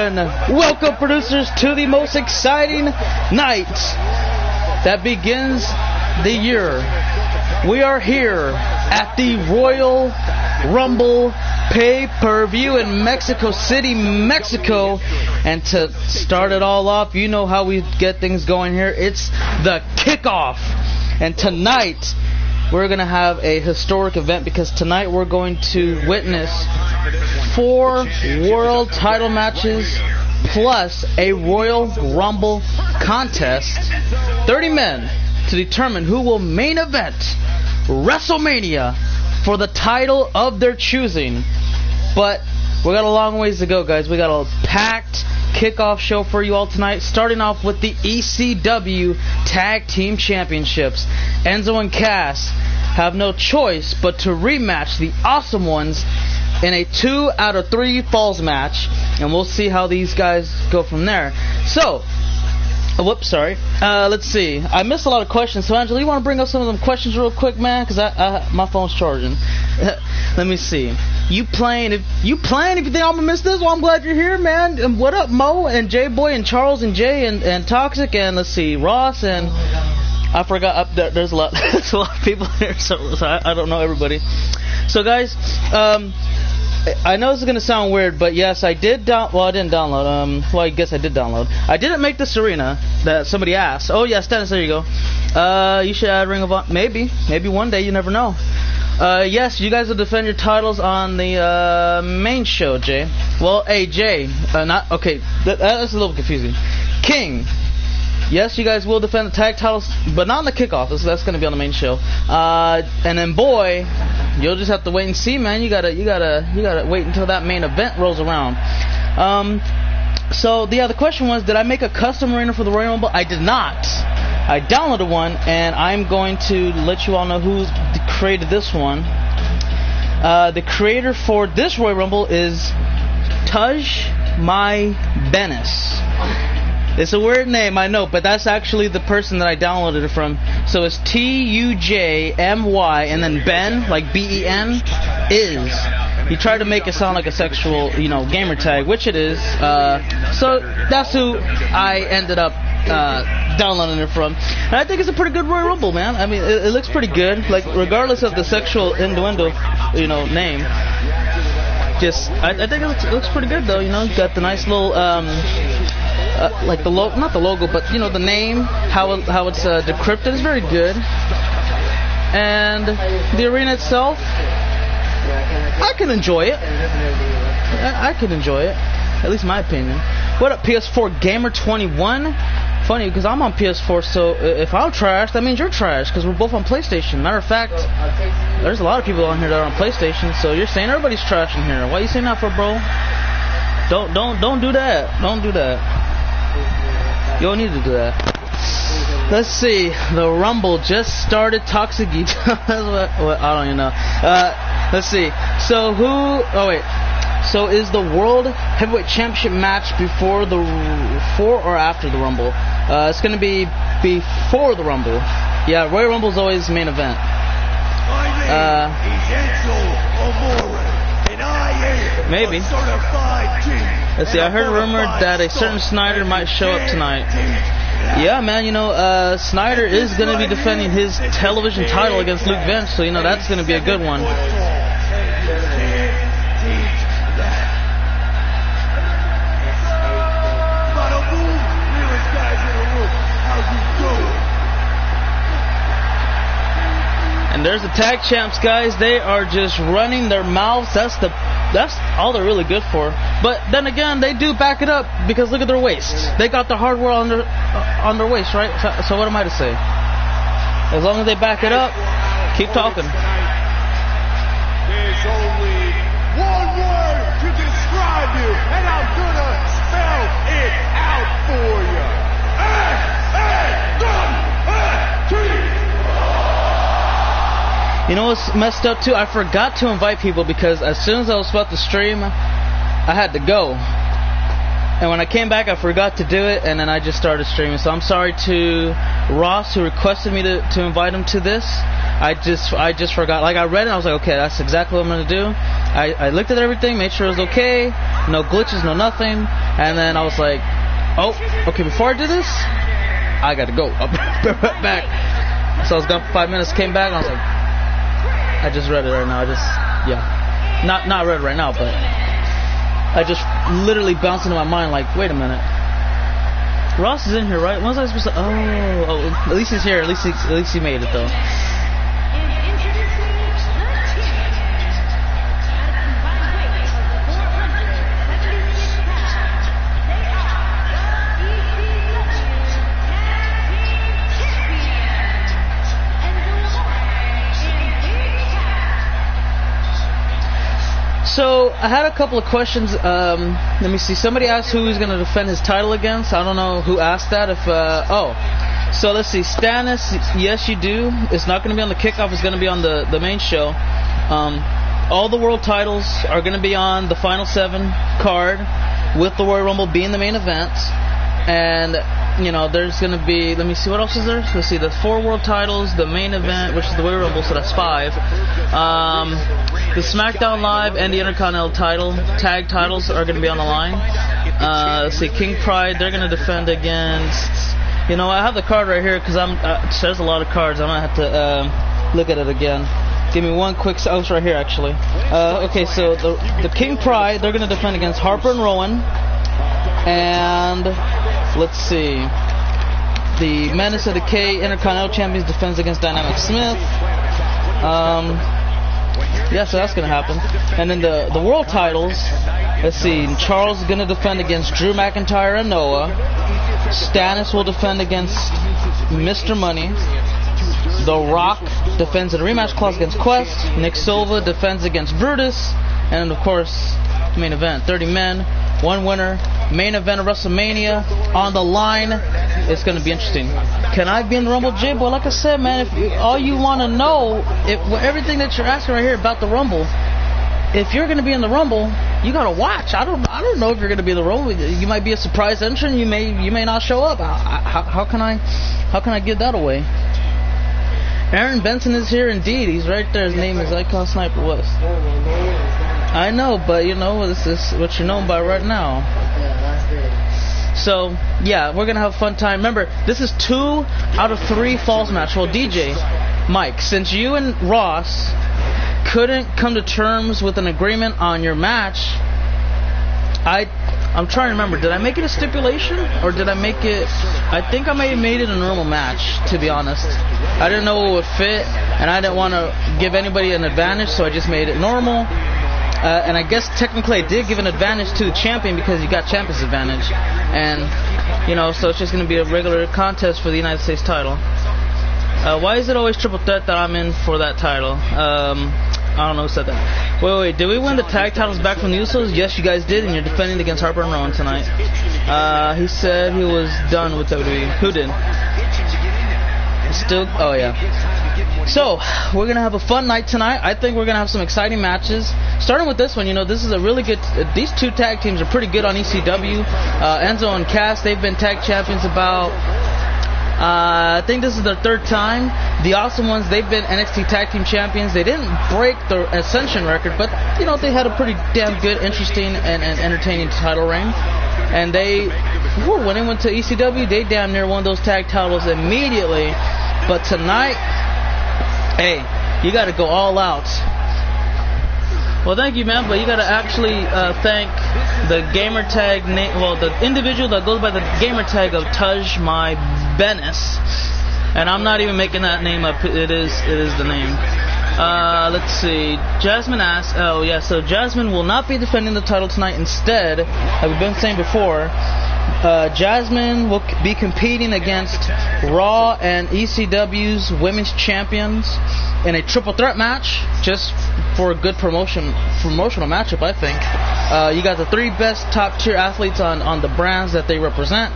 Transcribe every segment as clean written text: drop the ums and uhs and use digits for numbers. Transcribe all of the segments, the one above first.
and welcome, producers, to the most exciting night that begins the year. We are here at the Royal Rumble pay-per-view in Mexico City, Mexico. And to start it all off, you know how we get things going here. It's the Kickoff. And tonight, we're going to have a historic event because tonight we're going to witness 4 world title matches plus a Royal Rumble contest. 30 men to determine who will main event WrestleMania for the title of their choosing. But we got a long ways to go, guys. We got a packed kickoff show for you all tonight, starting off with the ECW Tag Team Championships. Enzo and Cass have no choice but to rematch the Awesome Ones in a 2 out of 3 falls match, and we'll see how these guys go from there. So, let's see. I missed a lot of questions, so Angela, you want to bring up some of them questions real quick, man? Because my phone's charging. Let me see. You playing? If you think I'm gonna miss this, well, I'm glad you're here, man. And what up, Mo and J Boy and Charles and Jay and Toxic and let's see, Ross and I forgot. There's a lot. There's a lot of people here, so I don't know everybody. So, guys, I know this is gonna sound weird, but yes, I did I didn't download. Well, I guess I did download. I didn't make this arena that somebody asked. Oh yes, Dennis, there you go. You should add Ring of Honor. Maybe one day. You never know. Yes, you guys will defend your titles on the main show, Jay. Well, hey, Jay, not okay. That's a little confusing. King, yes, you guys will defend the tag titles, but not on the kickoff. That's going to be on the main show. And then, boy, you'll just have to wait and see, man. You gotta wait until that main event rolls around. So the question was, did I make a custom arena for the Royal Rumble? I did not. I downloaded one, and I'm going to let you all know who created this one. The creator for this Royal Rumble is Taj My Benes. It's a weird name, I know, but that's actually the person that I downloaded it from. So it's TUJMY and then Ben, like Ben, is. He tried to make it sound like a sexual, gamer tag, which it is. So that's who I ended up downloading it from. And I think it's a pretty good Royal Rumble, man. I mean, it looks pretty good. Like, regardless of the sexual innuendo, name. I think it looks pretty good, though. Got the nice little, like the logo, not the logo, but the name, how it's decrypted is very good. And the arena itself, I can enjoy it. I can enjoy it. At least my opinion. What up, PS4 Gamer 21? Funny, because I'm on PS4, so if I'm trash, that means you're trash, because we're both on PlayStation. Matter of fact, there's a lot of people on here that are on PlayStation, so you're saying everybody's trash in here. Why you saying that for, bro? Don't do that. Don't do that. You don't need to do that. Let's see. The Rumble just started. Toxic Geek. I don't even know. Let's see. So So is the World Heavyweight Championship match before or after the Rumble? It's going to be before the Rumble. Yeah, Royal Rumble's always main event. Maybe. Let's see. I heard a rumor that a certain Snyder might show up tonight. Yeah, man. Snyder is going to be defending his television title against Luke Vince, so that's going to be a good one. And there's the tag champs, guys. They are just running their mouths. That's all they're really good for. But then again, they do back it up because look at their waists. They got the hardware on their waist, right? So what am I to say? As long as they back it up, keep talking. There's only one word to describe you, and I'm gonna spell it out for you. You know what's messed up too? I forgot to invite people because as soon as I was about to stream, I had to go. And when I came back, I forgot to do it, and then I just started streaming. So I'm sorry to Ross, who requested me to invite him to this. I just forgot. Like, I read it, and I was like, okay, that's exactly what I'm going to do. I looked at everything, made sure it was okay, no glitches, no nothing. And then I was like, oh, okay, before I do this, I got to go. I'll be right back. So I was gone for 5 minutes, came back, and I was like, I just read it right now. Not read it right now, but I just literally bounced into my mind like, wait a minute. Ross is in here, right? When was I supposed to? Oh, at least he's here. At least he made it though. So I had a couple of questions. Let me see. Somebody asked who he's going to defend his title against. I don't know who asked that. So let's see. Stannis, yes, you do. It's not going to be on the kickoff. It's going to be on the main show. All the world titles are going to be on the Final 7 card, with the Royal Rumble being the main event. And there's going to be. Let me see. What else is there? Let's see. The 4 world titles, the main event, which is the Royal Rumble. So that's 5. The SmackDown Live and the Intercontinental title, tag titles are going to be on the line. Let's see, King Pride, they're going to defend against, I have the card right here because there's a lot of cards. I'm going to have to look at it again. Give me one quick, it's right here actually. Okay, so the King Pride, they're going to defend against Harper and Rowan. And let's see, the Menace of the K Intercontinental Champions defends against Dynamic Smith. Yeah, so that's going to happen. And then the world titles, let's see, Charles is going to defend against Drew McIntyre and Noah. Stannis will defend against Mr. Money. The Rock defends in a rematch clause against Quest. Nick Silva defends against Brutus. And, of course, main event, 30 men, 1 winner. Main event of WrestleMania on the line. It's going to be interesting. Can I be in the Rumble, Jay? Well, like I said, man, if all you want to know, everything that you're asking right here about the Rumble, if you're going to be in the Rumble, you got to watch. I don't know if you're going to be in the Rumble. You might be a surprise entrant. You may not show up. How can I give that away? Aaron Benson is here indeed. He's right there. His name is Icon Sniper West. I know, but this is what you're known by right now. So, yeah, we're going to have a fun time. Remember, this is 2 out of 3 falls match. Well, DJ, Mike, since you and Ross couldn't come to terms with an agreement on your match, I'm trying to remember, did I make it a stipulation? Or did I make it... I think I may have made it a normal match, to be honest. I didn't know what would fit, and I didn't want to give anybody an advantage, so I just made it normal. And I guess technically I did give an advantage to the champion because he got champion's advantage. And, so it's just going to be a regular contest for the United States title. Why is it always triple threat that I'm in for that title? I don't know who said that. Wait, did we win the tag titles back from the Usos? Yes, you guys did, and you're defending against Harper and Rowan tonight. He said he was done with WWE. Who did? Still? Oh, yeah. So, we're going to have a fun night tonight. I think we're going to have some exciting matches. Starting with this one, this is a really good... these 2 tag teams are pretty good on ECW. Enzo and Cass, they've been tag champions about... I think this is their 3rd time. The Awesome Ones, they've been NXT Tag Team Champions. They didn't break the Ascension record, but, they had a pretty damn good, interesting, and entertaining title reign. And when they went to ECW, they damn near won those tag titles immediately. But tonight, hey, you got to go all out. Well, thank you, man, but you got to actually thank the gamer tag name, the individual that goes by the gamer tag of Taj My Benes, and I'm not even making that name up. It is the name. Let's see. Jasmine asks, so Jasmine will not be defending the title tonight. Instead, as we've been saying before, Jasmine will be competing against Raw and ECW's women's champions in a triple threat match, just for a good promotional matchup, I think. You got the 3 best top tier athletes on the brands that they represent.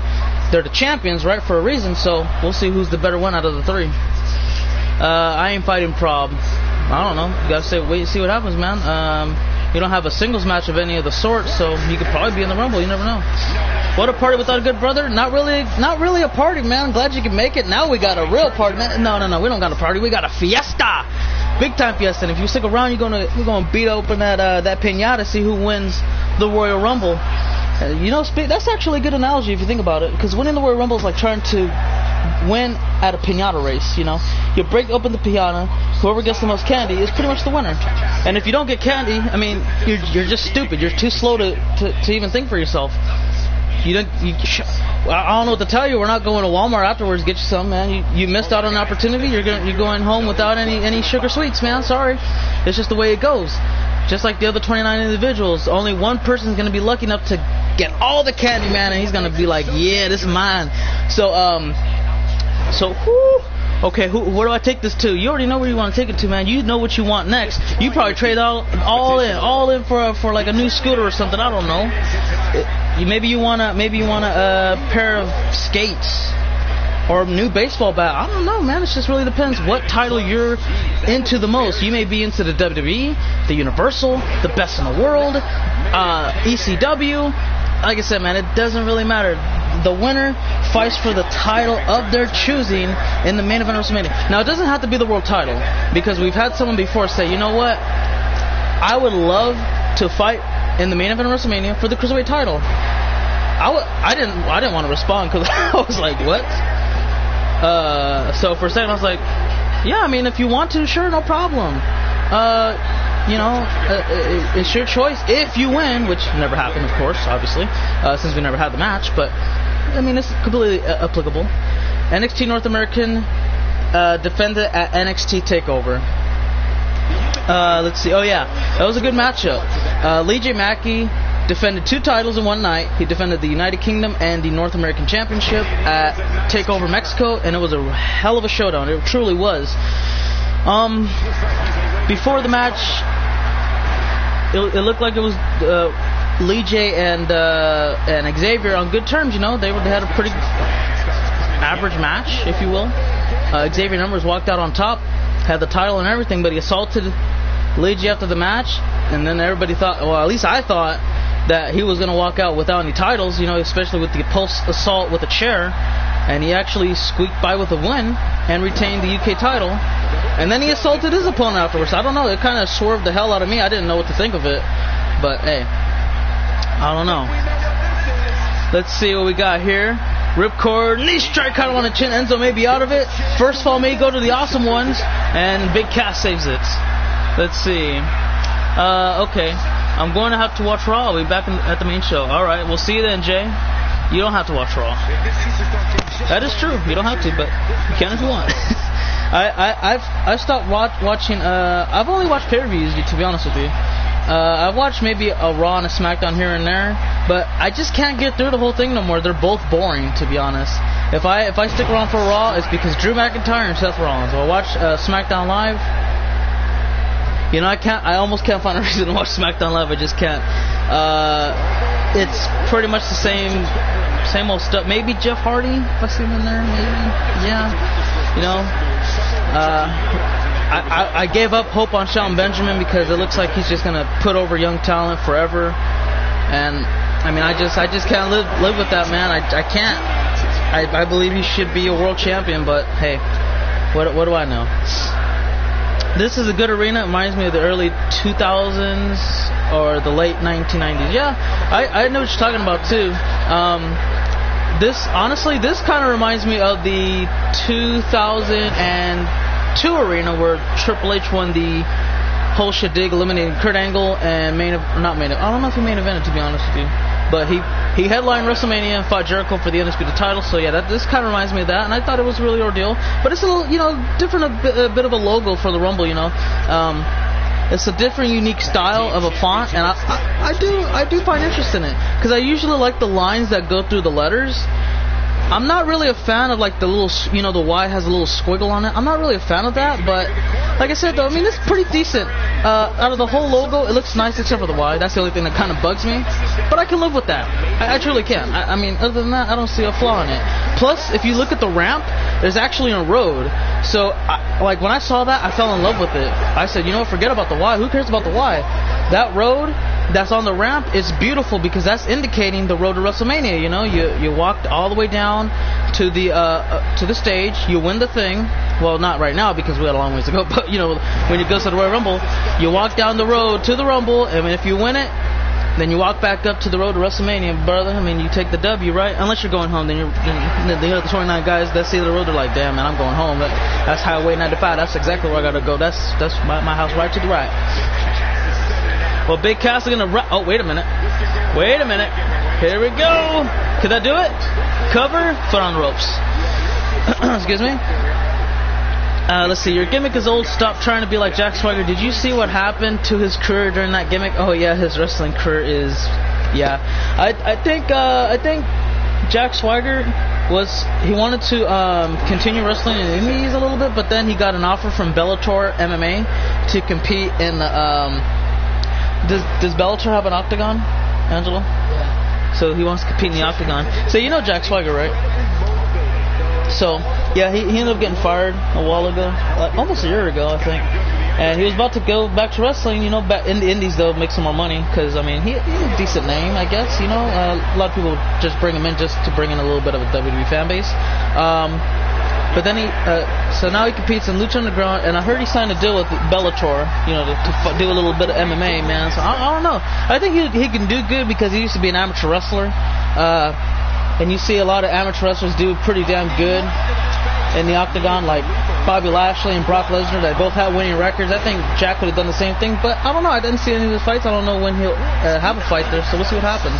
They're the champions, right, for a reason, so we'll see who's the better one out of the 3. I ain't fighting Prob. I don't know. You gotta wait and see what happens, man. You don't have a singles match of any of the sort, so you could probably be in the Rumble. You never know. What a party without a good brother? Not really a party, man. I'm glad you can make it. Now we got a real party, man. No, we don't got a party. We got a fiesta. Big time fiesta. And if you stick around, we're gonna beat open that piñata, see who wins the Royal Rumble. That's actually a good analogy if you think about it, because winning the Royal Rumble is like trying to win at a piñata race. You break open the piñata, whoever gets the most candy is pretty much the winner. And if you don't get candy, I mean, you're just stupid. You're too slow to even think for yourself. I don't know what to tell you. We're not going to Walmart afterwards to get you some, man. You missed out on an opportunity. You're going home without any sugar sweets, man. Sorry. It's just the way it goes. Just like the other 29 individuals, only one person's going to be lucky enough to get all the candy, man, and he's going to be like, yeah, this is mine. Okay, where do I take this to? You already know where you want to take it to, man. You know what you want next. You probably trade all in for like a new scooter or something. I don't know. Maybe you want a pair of skates or a new baseball bat. I don't know, man. It just really depends what title you're into the most. You may be into the WWE, the Universal, the Best in the World, ECW. Like I said, man, it doesn't really matter. The winner fights for the title of their choosing in the main event of WrestleMania. Now, it doesn't have to be the world title, because we've had someone before say, you know what, I would love to fight in the main event of WrestleMania for the Cruiserweight title. I didn't want to respond, because I was like, what? So for a second I was like, yeah, I mean, if you want to, sure, no problem. It's your choice if you win, which never happened, of course, obviously, since we never had the match. But I mean, it's completely applicable. NXT North American defended at NXT Takeover. Let's see. Oh yeah, that was a good matchup. Lee J. Mackey defended 2 titles in one night. He defended the United Kingdom and the North American Championship at Takeover Mexico, and it was a hell of a showdown. It truly was. Before the match, it looked like it was Lee J and Xavier on good terms. They had a pretty average match, if you will. Xavier Numbers walked out on top, had the title and everything, but he assaulted Lee J after the match, and then everybody thought, well, at least I thought, that he was going to walk out without any titles, especially with the assault with a chair, and he actually squeaked by with a win and retained the UK title. And then he assaulted his opponent afterwards. I don't know, it kind of swerved the hell out of me. I didn't know what to think of it, but hey, I don't know. Let's see what we got here. Ripcord, knee strike kind of on the chin. Enzo may be out of it. First fall may go to the Awesome Ones, and Big Cass saves it. Let's see. Okay, I'm going to have to watch Raw. I'll be back at the main show. All right, we'll see you then, Jay. You don't have to watch Raw. That is true. You don't have to, but you can if you want. I've stopped watching. I've only watched pay-per-views, to be honest with you. I've watched maybe a Raw and a SmackDown here and there, but I just can't get through the whole thing no more. They're both boring, to be honest. If I stick around for Raw, it's because Drew McIntyre and Seth Rollins. I'll watch SmackDown Live. I almost can't find a reason to watch SmackDown Live. I just can't. It's pretty much the same old stuff. Maybe Jeff Hardy, if I see him in there, maybe. Yeah. I gave up hope on Shelton Benjamin because it looks like he's just gonna put over young talent forever. And I mean, I just can't live with that, man. I can't. I believe he should be a world champion, but hey, what do I know? This is a good arena. It reminds me of the early 2000s or the late 1990s. Yeah, I know what you're talking about too. This kind of reminds me of the 2002 arena where Triple H won the whole shitdig, eliminating Kurt Angle and I don't know if he main evented, to be honest with you, but he headlined WrestleMania and fought Jericho for the Undisputed title. So yeah, this kind of reminds me of that, and I thought it was a really ordeal. But it's a little, different, a bit of a logo for the Rumble, It's a different, unique style of a font, and I do find interest in it because I usually like the lines that go through the letters. I'm not really a fan of like the little, the Y has a little squiggle on it. I'm not really a fan of that, but like I said though, I mean, it's pretty decent. Out of the whole logo, it looks nice except for the Y. That's the only thing that kind of bugs me, but I can live with that. I truly can. I mean, other than that, I don't see a flaw in it. Plus, if you look at the ramp, there's actually a road. So, when I saw that, I fell in love with it. I said, forget about the Y. Who cares about the Y? that road that's on the ramp is beautiful because that's indicating the road to WrestleMania. You know, you walked all the way down to the stage. You win the thing. Well, not right now because we had a long ways to go. But you know, when you go to the Royal Rumble, you walk down the road to the Rumble, and if you win it, then you walk back up to the road to WrestleMania, brother. I mean, you take the W, right? Unless you're going home, then the other 29 guys that see the road, they're like, damn, man, I'm going home. That's Highway 95. That's exactly where I gotta go. That's my house right to the right. Well, Big Cass is gonna. Oh, wait a minute. Here we go. Could I do it? Cover, foot on the ropes. Excuse me. Let's see. Your gimmick is old. Stop trying to be like Jack Swagger. Did you see what happened to his career during that gimmick? Oh yeah, his wrestling career is. Yeah, I think Jack Swagger he wanted to continue wrestling in the Indies a little bit, but then he got an offer from Bellator MMA to compete in the. Does Bellator have an octagon, Angelo? Yeah. So he wants to compete in the octagon. So you know Jack Swagger, right? So, yeah, he ended up getting fired a while ago, almost a year ago, I think. And he was about to go back to wrestling, you know, back in the Indies, though, make some more money. Because, I mean, he's a decent name, I guess, you know. A lot of people just bring him in just to bring in a little bit of a WWE fan base. But then so now he competes in Lucha Underground, and I heard he signed a deal with Bellator, you know, to do a little bit of MMA, man. So, I don't know. I think he can do good because he used to be an amateur wrestler. And you see a lot of amateur wrestlers do pretty damn good in the octagon, like Bobby Lashley and Brock Lesnar. They both have winning records. I think Jack would have done the same thing, but I don't know. I didn't see any of his fights. I don't know when he'll have a fight there, so we'll see what happens.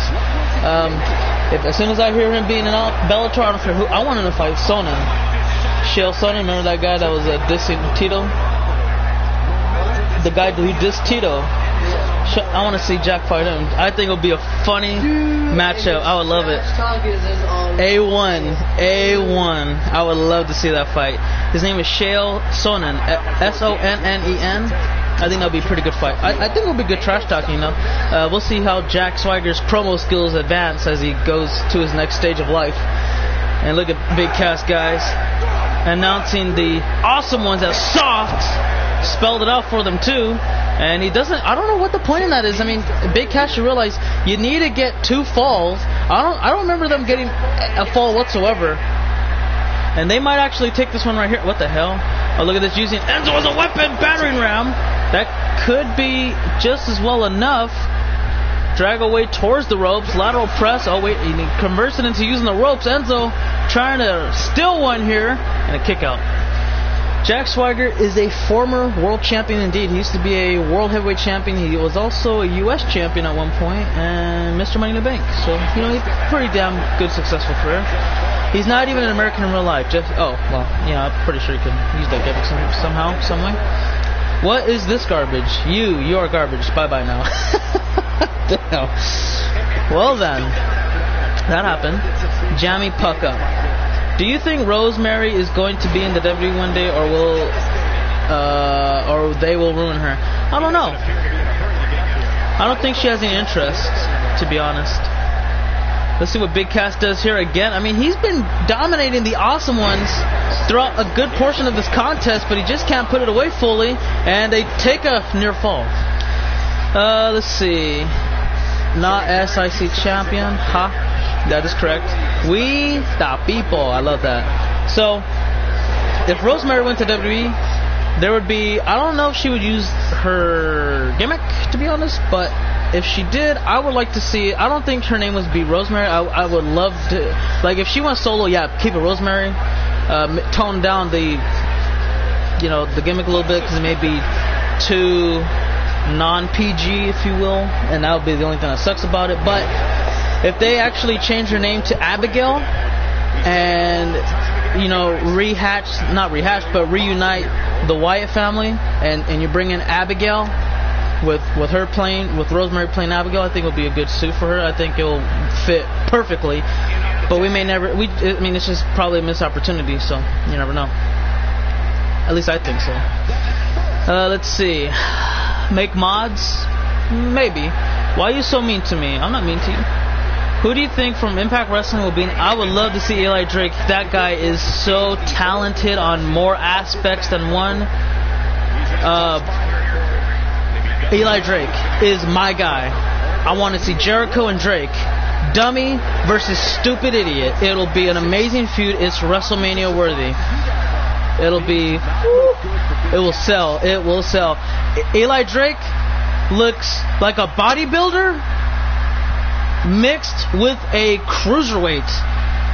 As soon as I hear him being in Bellator, I don't care who. I want him to fight Sonnen. Chael Sonnen, remember that guy that was dissing Tito? The guy who dissed Tito. I want to see Jack fight him. I think it'll be a funny matchup. I would love it. A1. I would love to see that fight. His name is Chael Sonnen. Sonnen. I think that'll be a pretty good fight. I think it'll be good trash talking, you know. We'll see how Jack Swagger's promo skills advance as he goes to his next stage of life. And look at Big Cass, guys, announcing the awesome ones as soft. Spelled it out for them too, and he doesn't. I don't know what the point in that is. I mean, Big Cass, you realize you need to get 2 falls. I don't remember them getting a fall whatsoever, and they might actually take this one right here. What the hell? Oh, look at this, using Enzo as a weapon, battering ram. That could be just as well enough. Drag away towards the ropes, lateral press. Oh wait, he converts it into using the ropes. Enzo trying to steal one here, and a kick out. Jack Swagger is a former world champion indeed. He used to be a world heavyweight champion. He was also a U.S. champion at one point and Mr. Money in the Bank. So, you know, he's pretty damn good, successful career. He's not even an American in real life. I'm pretty sure he could use that gimmick somehow, some way. What is this garbage? You are garbage. Bye-bye now. Damn. Well then, that happened. Jammy Pucka. Do you think Rosemary is going to be in the WWE one day, or they will ruin her? I don't know. I don't think she has any interest, to be honest. Let's see what Big Cass does here again. I mean, he's been dominating the awesome ones throughout a good portion of this contest, but he just can't put it away fully, and they take a near fall. Let's see. Not SIC champion. Ha. That is correct. We the people. I love that. So, if Rosemary went to WWE, there would be, I don't know if she would use her gimmick, to be honest, but if she did, I would like to see, I don't think her name would be Rosemary. I would love to, like, if she went solo, yeah, keep it Rosemary. Tone down the gimmick a little bit, because it may be too non-PG, if you will, and that would be the only thing that sucks about it. But if they actually change her name to Abigail and, reunite the Wyatt family, and you bring in Abigail with her playing, with Rosemary playing Abigail, I think it would be a good suit for her. I think it will fit perfectly. But we may never, it's just probably a missed opportunity, so you never know. At least I think so. Let's see. Make mods? Maybe. Why are you so mean to me? I'm not mean to you. Who do you think from Impact Wrestling will be? I would love to see Eli Drake. That guy is so talented on more aspects than one. Eli Drake is my guy. I want to see Jericho and Drake. Dummy versus stupid idiot. It'll be an amazing feud. It's WrestleMania worthy. It'll be... It will sell. It will sell. Eli Drake looks like a bodybuilder mixed with a cruiserweight.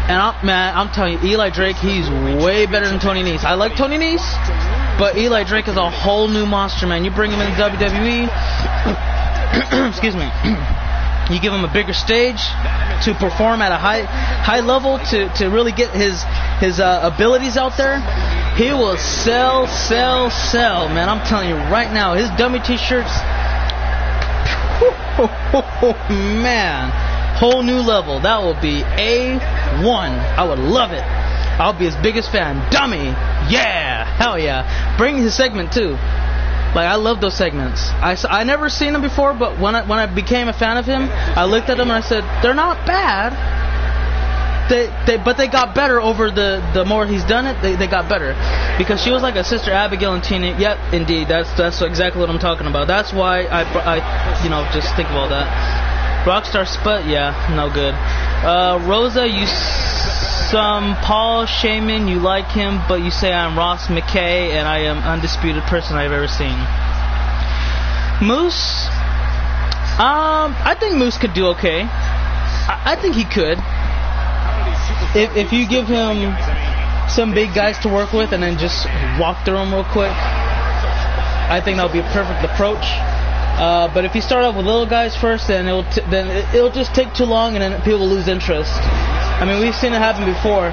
And I'm telling you, Eli Drake, he's way better than Tony Nese. I like Tony Nese, but Eli Drake is a whole new monster, man. You bring him in WWE, excuse me, you give him a bigger stage to perform at a high level, to really get his abilities out there. He will sell, man. I'm telling you right now, his dummy t-shirts, man, whole new level. That will be A1. I would love it. I'll be his biggest fan. Dummy, yeah, hell yeah. Bring his segment too. Like, I love those segments. I never seen them before, but when I became a fan of him, I looked at them and I said, they're not bad. But they got better over the more he's done it. They got better, because she was like a Sister Abigail and Tina. Yep, indeed, that's exactly what I'm talking about. That's why I just think of all that. Rockstar Sput, yeah, no good. Rosa, you some Paul Shaman, you like him, but you say I'm Ross McKay and I am undisputed person I've ever seen. Moose, I think Moose could do okay. I think he could. If you give him some big guys to work with and then just walk through them real quick, I think that'll be a perfect approach. But if you start off with little guys first, then it'll just take too long, and then people will lose interest. I mean, we've seen it happen before,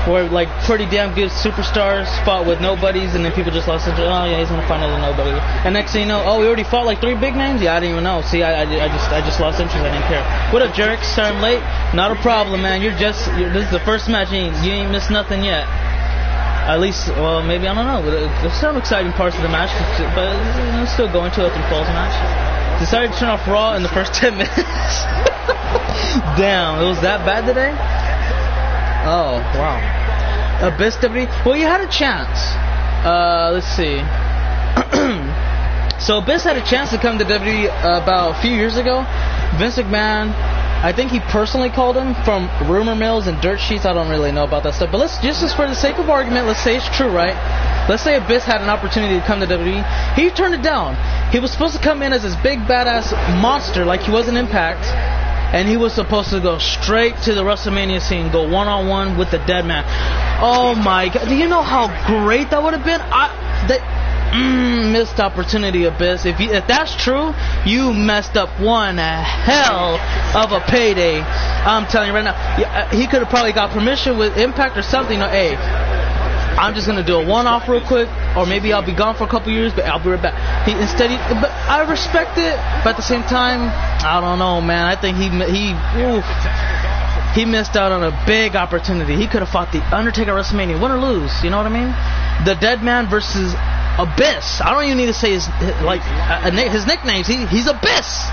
where like pretty damn good superstars fought with nobodies, and then people just lost interest. Oh yeah, he's gonna fight another nobody. And next thing you know, oh, we already fought like 3 big names. Yeah, I didn't even know. See, I just lost interest. I didn't care. What up, Jarek? Sorry I'm late. Not a problem, man. This is the first match. You ain't missed nothing yet. At least, well, maybe, I don't know. There's some exciting parts of the match, but it's still going to the Falls match. Decided to turn off Raw in the first 10 minutes. Damn, it was that bad today? Oh, wow. Abyss WWE? Well, you had a chance. Let's see. So Abyss had a chance to come to WWE about a few years ago. Vince McMahon, I think he personally called him from rumor mills and dirt sheets. I don't really know about that stuff. But let's just for the sake of argument, let's say it's true, right? Let's say Abyss had an opportunity to come to WWE. He turned it down. He was supposed to come in as this big badass monster like he was in Impact. And he was supposed to go straight to the WrestleMania scene, go one-on-one with the dead man. Oh my God. Do you know how great that would have been? Missed opportunity, Abyss. If that's true, you messed up one hell of a payday. I'm telling you right now. He could have probably got permission with Impact or something. Hey, I'm just gonna do a one-off real quick, or maybe I'll be gone for a couple years, but I'll be right back. But I respect it, but at the same time, I don't know, man. I think he missed out on a big opportunity. He could have fought the Undertaker at WrestleMania, win or lose. You know what I mean? The Dead Man versus Abyss. I don't even need to say his nicknames. He's Abyss.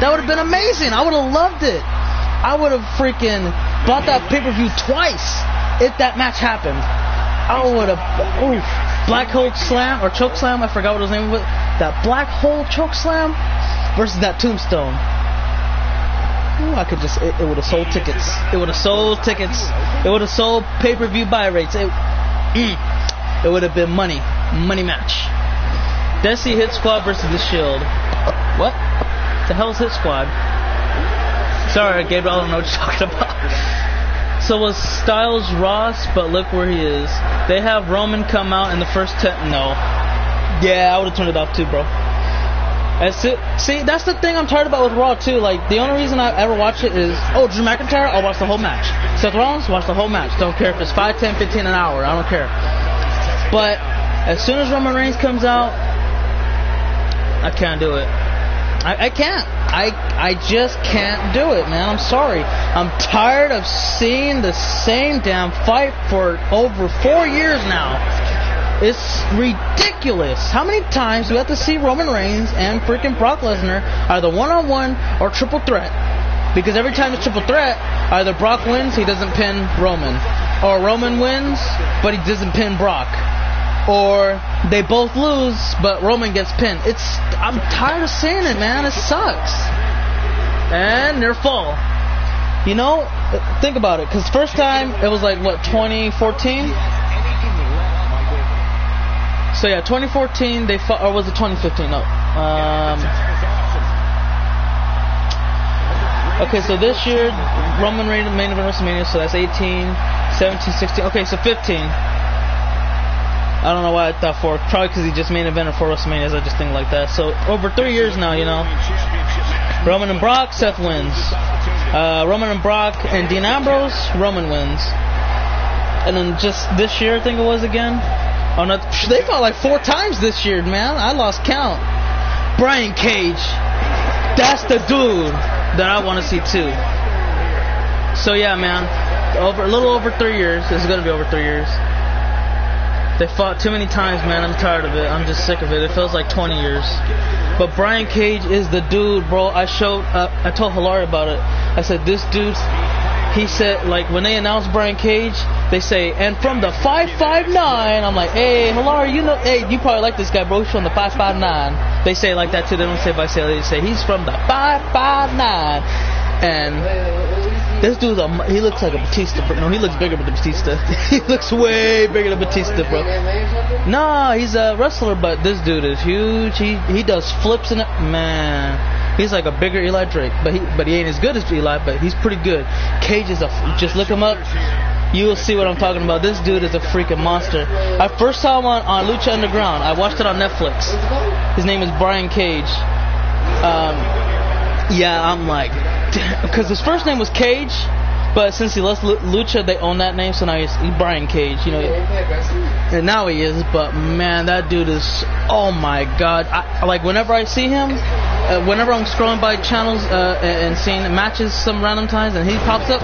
That would have been amazing. I would have loved it. I would have freaking bought that pay-per-view twice if that match happened. I would have. Black Hole Slam or Choke Slam. I forgot what his name was. That Black Hole Choke Slam versus that Tombstone. I could just. It would have sold tickets. It would have sold tickets. It would have sold pay-per-view buy rates. It would have been money match. Desi Hit Squad versus The Shield. What? The hell's Hit Squad? Sorry, Gabriel, I don't know what you're talking about. So was Styles Ross, but look where he is. They have Roman come out in the first 10. No. Yeah, I would have turned it off too, bro. That's it. See, that's the thing I'm tired about with Raw too. Like, the only reason I ever watch it is, Drew McIntyre, I'll watch the whole match. Seth Rollins, watch the whole match. Don't care if it's 5, 10, 15 an hour. I don't care. But as soon as Roman Reigns comes out, I can't do it. I can't. I just can't do it, man. I'm sorry. I'm tired of seeing the same damn fight for over 4 years now. It's ridiculous. How many times do we have to see Roman Reigns and freaking Brock Lesnar either one-on-one or triple threat? Because every time it's triple threat, either Brock wins, he doesn't pin Roman. Or Roman wins, but he doesn't pin Brock. or they both lose, but Roman gets pinned. I'm tired of saying it, man. It sucks. And near fall. You know, think about it. Because first time, it was like, what, 2014? So yeah, 2014, they fought, or was it 2015? No. Okay, so this year, Roman Reigns main event WrestleMania, so that's 18, 17, 16. Okay, so 15. I don't know why I thought 4. Probably because he just main evented 4 WrestleManias. I just think like that. So over 3 years now, you know. Roman and Brock, Seth wins. Roman and Brock and Dean Ambrose, Roman wins. And then just this year, I think it was again. Oh no, they fought like 4 times this year, man. I lost count. Brian Cage. That's the dude that I want to see too. So yeah, man. A little over 3 years. It's gonna be over 3 years. They fought too many times, man. I'm tired of it. I'm just sick of it. It feels like 20 years. But Brian Cage is the dude, bro. I told Hilary about it. I said, this dude, he said, like, when they announced Brian Cage, they say, and from the 559, I'm like, hey, Hilary, you know, hey, you probably like this guy, bro. He's from the 559. They say it like that, too. They don't say Visalia. They say, he's from the 559. And this dude's he looks like a Batista, bro. No, he looks bigger than Batista. He looks way bigger than Batista, bro. Nah, he's a wrestler, but this dude is huge. He does flips in it. Man, he's like a bigger Eli Drake, but he ain't as good as Eli, but he's pretty good. Cage is just look him up. You will see what I'm talking about. This dude is a freaking monster. I first saw him on Lucha Underground. I watched it on Netflix. His name is Brian Cage. Yeah, I'm like, because his first name was Cage, but since he left Lucha, they own that name, so now he's Brian Cage, you know. And now he is, but man, that dude is, oh my god. Like, whenever I see him, whenever I'm scrolling by channels and seeing matches some random times, and he pops up,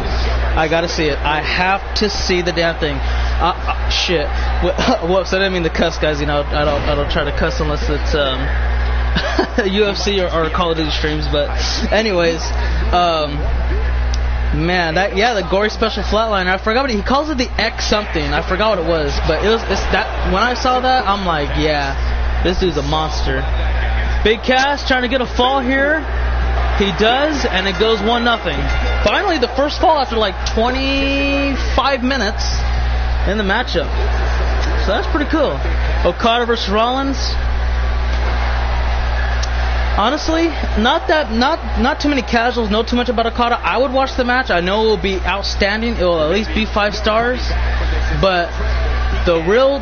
I gotta see it. I have to see the damn thing. Shit. Whoops, I didn't mean to cuss, guys, you know. I don't try to cuss unless it's, UFC or Call of Duty streams, but anyways, man, the gory special flatliner, I forgot what he calls it, the X something, I forgot what it was, but it's that, when I saw that, I'm like, yeah, this dude's a monster. Big Cass trying to get a fall here, he does, and it goes 1-0. Finally, the first fall after like 25 minutes in the matchup, so that's pretty cool. Okada versus Rollins. Honestly, not too many casuals know too much about Okada. I would watch the match. I know it will be outstanding. It will at least be 5 stars. But the real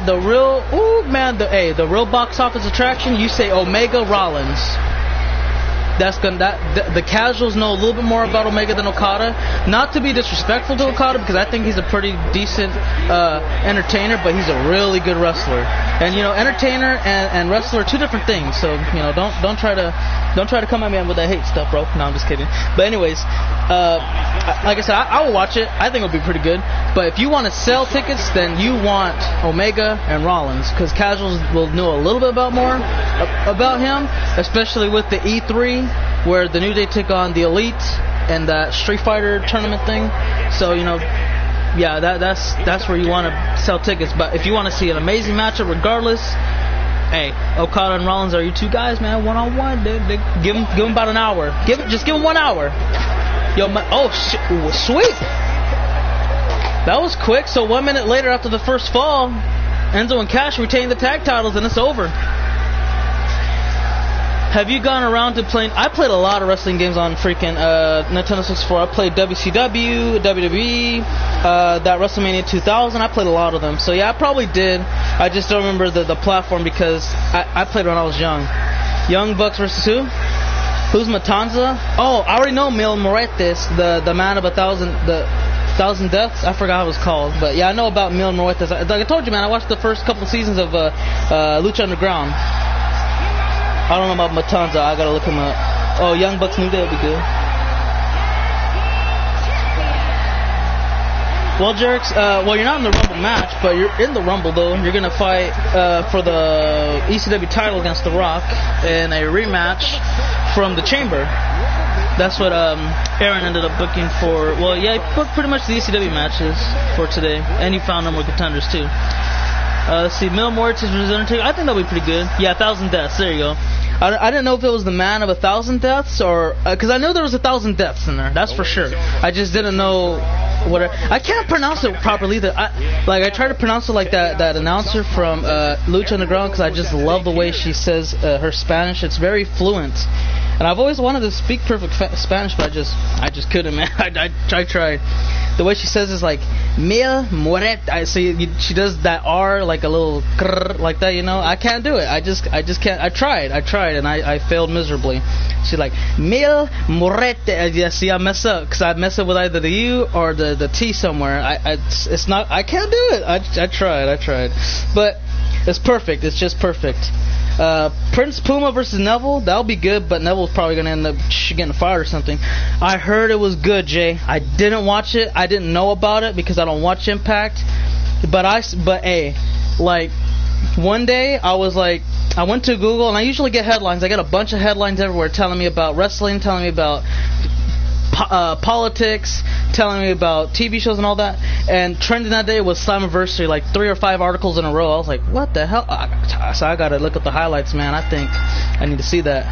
box office attraction, you say Omega Rollins. The casuals know a little bit more about Omega than Okada. Not to be disrespectful to Okada, because I think he's a pretty decent entertainer, but he's a really good wrestler. And you know, entertainer and wrestler are 2 different things. So you know, don't try to come at me with that hate stuff, bro. No, I'm just kidding. But anyways, like I said, I will watch it. I think it'll be pretty good. But if you want to sell tickets, then you want Omega and Rollins, because casuals will know a little bit more about him, especially with the E3, where the New Day took on the Elite and that Street Fighter tournament thing. So you know, yeah, that's where you want to sell tickets. But if you want to see an amazing matchup, regardless, hey, Okada and Rollins are you 2 guys, man, 1-on-1. Give them about an hour. Just give them 1 hour. Yo, sweet. That was quick. So 1 minute later, after the first fall, Enzo and Cash retain the tag titles, and it's over. Have you gone around to playing? I played a lot of wrestling games on freaking Nintendo 64. I played WCW, WWE, that WrestleMania 2000. I played a lot of them. So yeah, I probably did. I just don't remember the platform, because I played when I was young. Young Bucks versus who? Who's Matanza? Oh, I already know Mil Muertes, the man of 1,000 deaths. I forgot how it was called, but yeah, I know about Mil Muertes. Like I told you, man, I watched the first couple of seasons of Lucha Underground. I don't know about Matanza. I gotta look him up. Oh, Young Bucks New Day will be good. Well, Jerks, you're not in the Rumble match, but you're in the Rumble, though. You're gonna fight for the ECW title against The Rock in a rematch from the Chamber. That's what Aaron ended up booking for. Well, yeah, he booked pretty much the ECW matches for today, and he found them with contenders too. Let's see, Mil Muertes versus Undertaker. I think that'll be pretty good. Yeah, 1,000 deaths. There you go. I didn't know if it was the man of 1,000 deaths or because I knew there was 1,000 deaths in there. That's for sure. I just didn't know what. I can't pronounce it properly either. I try to pronounce it like that announcer from Lucha Underground because I just love the way she says her Spanish. It's very fluent, and I've always wanted to speak perfect Spanish, but I just couldn't, man. I tried. The way she says is like Mil Muertes. I see she does that R like a little krr, like that, you know. I can't do it. I just can't. I tried, and I failed miserably. She's like Mil Muertes. Yeah, see, I mess up because I mess up with either the U or the T somewhere. It's not. I can't do it. I tried, but it's perfect. It's just perfect. Prince Puma versus Neville, that'll be good, but Neville's probably gonna end up getting fired or something. I heard it was good, Jay. I didn't watch it. I didn't know about it because I don't watch Impact. But hey, like one day I went to Google and I usually get headlines. I get a bunch of headlines everywhere telling me about wrestling, telling me about politics, telling me about TV shows and all that. And trending that day was Slammiversary, like 3 or 5 articles in a row. I was like, what the hell? So I gotta look at the highlights, man. I think I need to see that.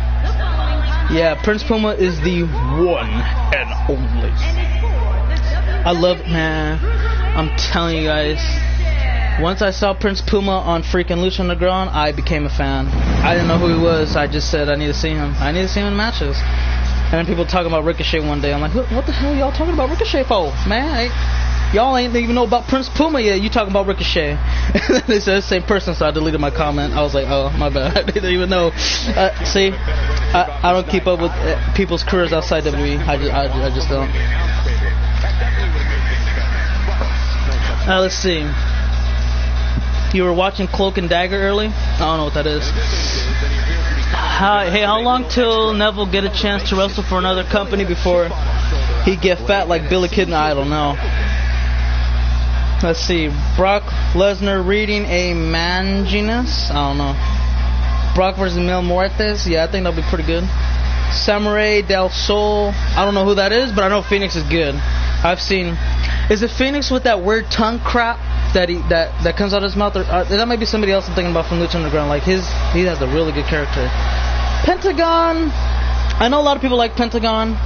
Yeah, Prince Puma is the one and only. I love it, man. I'm telling you guys. Once I saw Prince Puma on freaking Lucha Underground, I became a fan. I didn't know who he was. I just said I need to see him. I need to see him in matches. And then people talking about Ricochet one day. I'm like, what the hell y'all talking about Ricochet for? Man, y'all ain't even know about Prince Puma yet. You talking about Ricochet. They said the same person, so I deleted my comment. I was like, oh, my bad. I didn't even know. See, I don't keep up with people's careers outside WWE. I just don't. Let's see. You were watching Cloak and Dagger early? I don't know what that is. How long till Neville get a chance to wrestle for another company before he get fat like Billy Kidman? I don't know. Let's see. Brock Lesnar reading a manginess? I don't know. Brock versus Mil Muertes? Yeah, I think that'll be pretty good. Samurai del Sol. I don't know who that is, but I know Phoenix is good. I've seen. Is it Phoenix with that weird tongue crap that comes out of his mouth? Or that might be somebody else I'm thinking about from Lucha Underground. Like he has a really good character. Pentagon. I know a lot of people like Pentagon,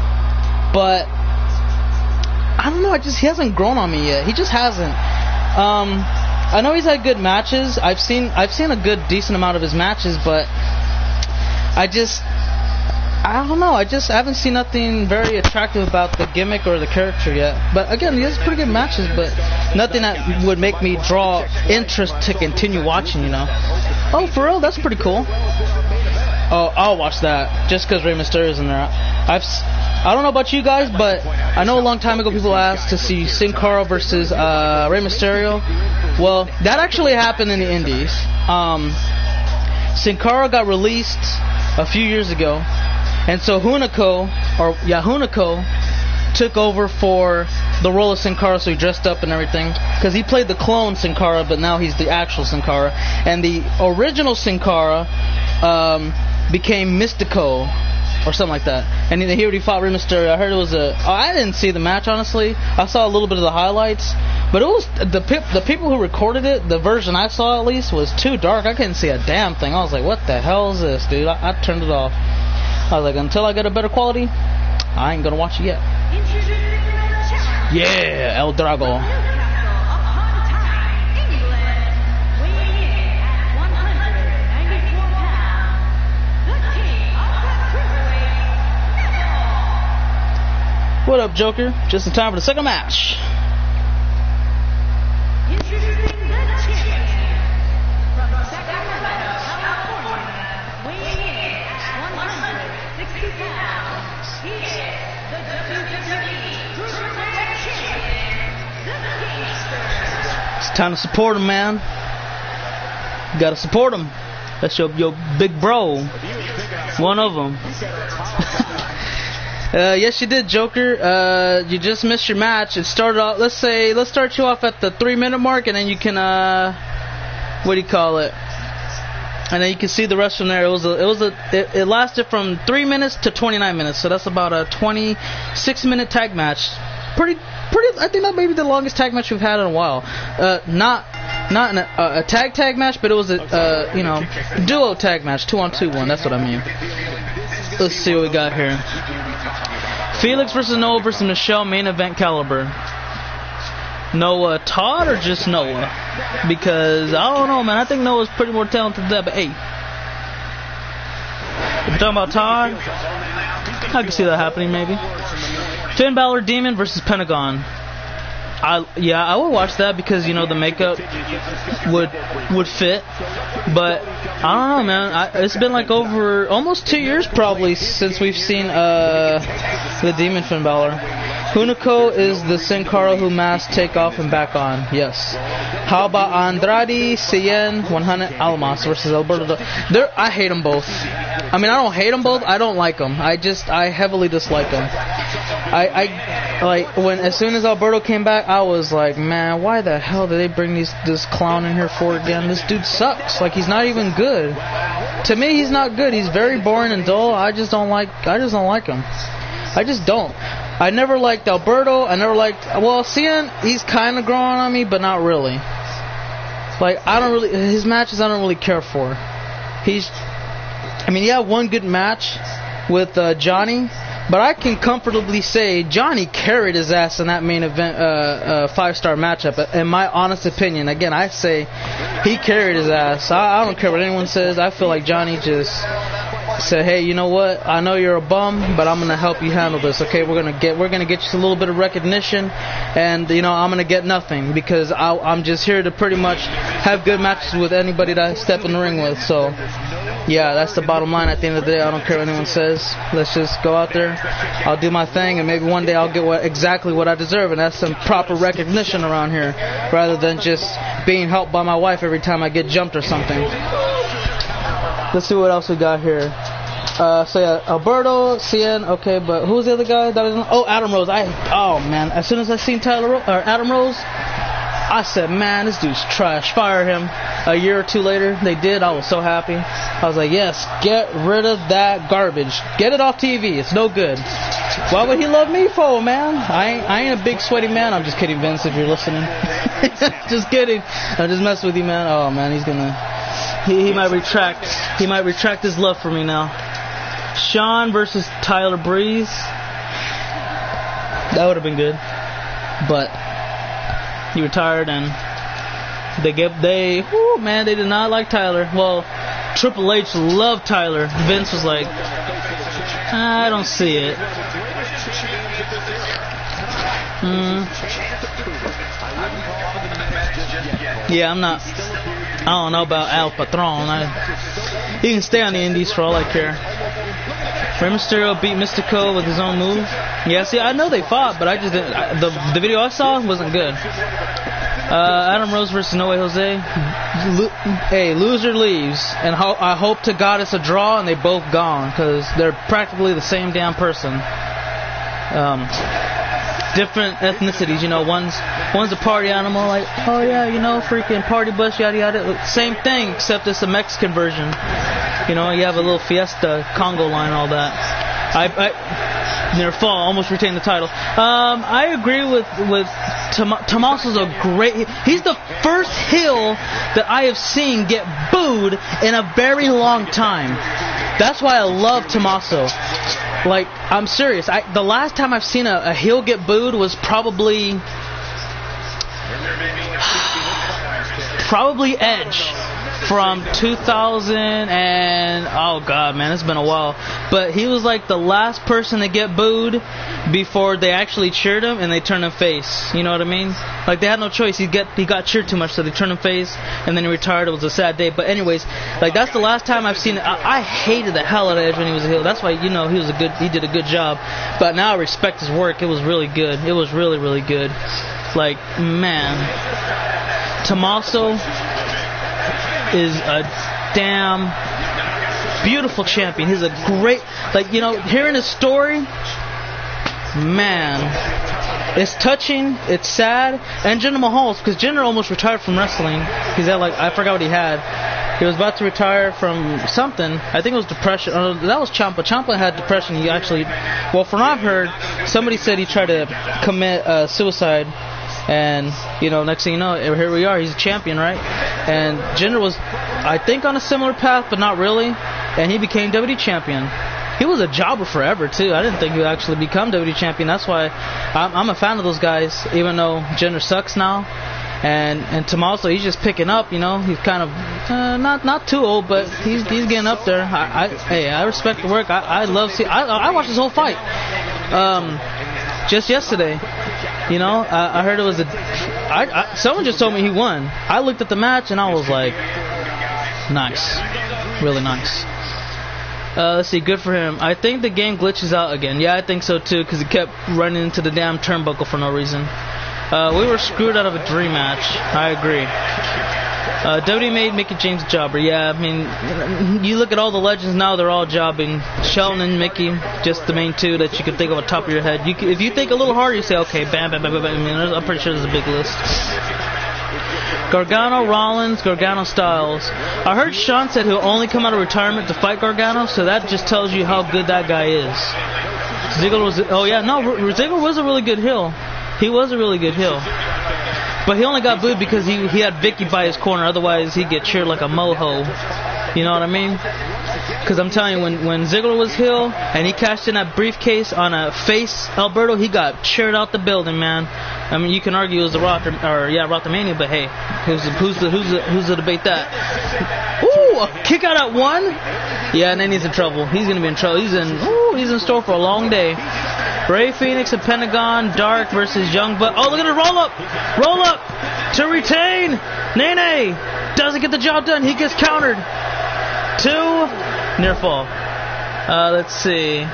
but I don't know. He hasn't grown on me yet. He just hasn't. I know he's had good matches. I've seen a good decent amount of his matches, but I don't know. I haven't seen nothing very attractive about the gimmick or the character yet. But again, he has pretty good matches, but nothing that would make me draw interest to continue watching, you know. Oh, for real? That's pretty cool. Oh, I'll watch that just because Rey Mysterio's in there. I don't know about you guys, but I know a long time ago people asked to see Sin Cara versus Rey Mysterio. Well, that actually happened in the Indies. Sin Cara got released a few years ago. And so Hunico took over for the role of Sin Cara, so he dressed up and everything. Because he played the clone Sin Cara, but now he's the actual Sin Cara. And the original Sin Cara became Mystico, or something like that. And he already fought Rey Mysterio. I heard it was I didn't see the match, honestly. I saw a little bit of the highlights. But it was the people who recorded it, the version I saw at least, was too dark. I couldn't see a damn thing. I was like, what the hell is this, dude? I turned it off. I was like, until I get a better quality, I ain't gonna watch it yet. Yeah, El Drago. What up, Joker? Just in time for the second match. It's time to support him, man. You gotta support him. That's your big bro. One of them. Yes, you did, Joker. You just missed your match. It started off. Let's start you off at the 3-minute mark, and then you can what do you call it? And then you can see the rest from there. It lasted from 3 minutes to 29 minutes, so that's about a 26-minute tag match. Pretty. I think that may be the longest tag match we've had in a while. Not not in a tag match, but it was a duo tag match, 2-on-2 one. That's what I mean. Let's see what we got here. Felix versus Noah versus Michelle, main event caliber. Noah Todd or just Noah? Because I don't know, man. I think Noah's pretty more talented than that. But hey, if you're talking about Todd, I can see that happening maybe. Finn Balor Demon versus Pentagon. I would watch that because the makeup would fit, but I don't know, man. It's been like over almost 2 years probably since we've seen the Demon Finn Balor. Hunico is the Sin Cara who masked take off and back on. Yes. How about Andrade Cien 100 Almas versus Alberto? I hate them both. I mean, I don't hate them both. I don't like them. I heavily dislike them. As soon as Alberto came back, I was like, man, why the hell did they bring this clown in here for again? This dude sucks. Like, he's not even good. To me, he's not good. He's very boring and dull. I just don't like him. I just don't. I never liked Alberto. I never liked. Well, Cien, he's kind of growing on me, but not really. Like, his matches I don't really care for. He had one good match with Johnny, but I can comfortably say Johnny carried his ass in that main event 5-star matchup. In my honest opinion, again, I say he carried his ass. I don't care what anyone says. I feel like Johnny just said, hey, you know what? I know you're a bum, but I'm gonna help you handle this. Okay, we're gonna get you a little bit of recognition, and I'm gonna get nothing because I'm just here to pretty much have good matches with anybody that I step in the ring with. So, yeah, that's the bottom line. At the end of the day, I don't care what anyone says. Let's just go out there. I'll do my thing, and maybe one day I'll get exactly what I deserve, and that's some proper recognition around here, rather than just being helped by my wife every time I get jumped or something. Let's see what else we got here. Alberto, Cien, okay, but who's the other guy? Adam Rose. Man, as soon as I seen Adam Rose, I said, man, this dude's trash. Fire him. A year or two later, they did. I was so happy. I was like, yes, get rid of that garbage. Get it off TV. It's no good. Why would he love me for, man? I ain't a big sweaty man. I'm just kidding, Vince, if you're listening. Just kidding. I'm just messing with you, man. Oh, man, he's gonna... He might retract. He might retract his love for me now. Shawn versus Tyler Breeze. That would have been good, but he retired, and they did not like Tyler. Well, Triple H loved Tyler. Vince was like, I don't see it. Yeah, I don't know about Al Patron. He can stay on the indies for all I care. Rey Mysterio beat Mystico with his own move. Yeah, see, I know they fought, but I just didn't. The video I saw wasn't good. Adam Rose versus No Way Jose. Hey, loser leaves, and I hope to God it's a draw and they both gone, because they're practically the same damn person. Different ethnicities, one's a party animal, like, oh yeah, freaking party bus, yada yada. Same thing, except it's a Mexican version. You have a little fiesta, Congo line, all that. Near fall, almost retained the title. I agree with Tommaso's a great. He's the first heel that I have seen get booed in a very long time. That's why I love Tommaso. Like, I'm serious. The last time I've seen a heel get booed was probably Edge from 2000 and oh god, man, it's been a while. But he was like the last person to get booed before they actually cheered him and they turned him face. You know what I mean? Like, they had no choice. He got cheered too much, so they turned him face, and then he retired. It was a sad day. But anyways, like, that's the last time I've seen it. I hated the hell out of Edge when he was a heel. That's why he did a good job. But now I respect his work. It was really good. It was really, really good. Like, man, Tommaso is a damn beautiful champion. He's a great, hearing his story, man, it's touching, it's sad. And Jinder Mahal, because Jinder almost retired from wrestling. He's at, I forgot what he had. He was about to retire from something. I think it was depression. Oh, that was Ciampa. Ciampa had depression. He actually, well, from what I've heard, somebody said he tried to commit suicide And, you know, next thing you know, here we are. He's a champion, right? And Jinder was, I think, on a similar path, but not really. And he became WWE champion. He was a jobber forever, too. I didn't think he would actually become WWE champion. That's why I'm a fan of those guys, even though Jinder sucks now. And Tommaso, he's just picking up, you know. He's kind of not too old, but he's getting up there. I respect the work. I watched this whole fight. Just yesterday, you know, I heard it was someone just told me he won. I looked at the match and I was like, nice, really nice. Let's see, good for him. I think the game glitches out again. Yeah, I think so too, because he kept running into the damn turnbuckle for no reason. We were screwed out of a dream match. I agree. WWE made Mickey James a jobber. Yeah, I mean, you look at all the legends now, they're all jobbing. Shelton and Mickey, just the main two that you can think of on top of your head. If you think a little harder, you say, okay, bam, bam, bam, bam, bam. I mean, I'm pretty sure there's a big list. Gargano, Rollins, Gargano, Styles. I heard Sean said he'll only come out of retirement to fight Gargano, so that just tells you how good that guy is. Ziggler was... Oh, yeah, no, Ziggler was a really good heel. He was a really good heel. But he only got booed because he had Vicky by his corner. Otherwise, he'd get cheered like a moho. You know what I mean? Because I'm telling you, when Ziggler was heel and he cashed in that briefcase on a face Alberto, he got cheered out the building, man. I mean, you can argue it was the Rothamania, but hey, who's to debate that? Ooh, a kick out at one? Yeah, and then he's in trouble. He's gonna be in trouble. He's in store for a long day. Ray Phoenix and Pentagon, Dark versus Young Buck. Oh, look at it, roll up to retain. Nene doesn't get the job done. He gets countered. 2, near fall. Let's see.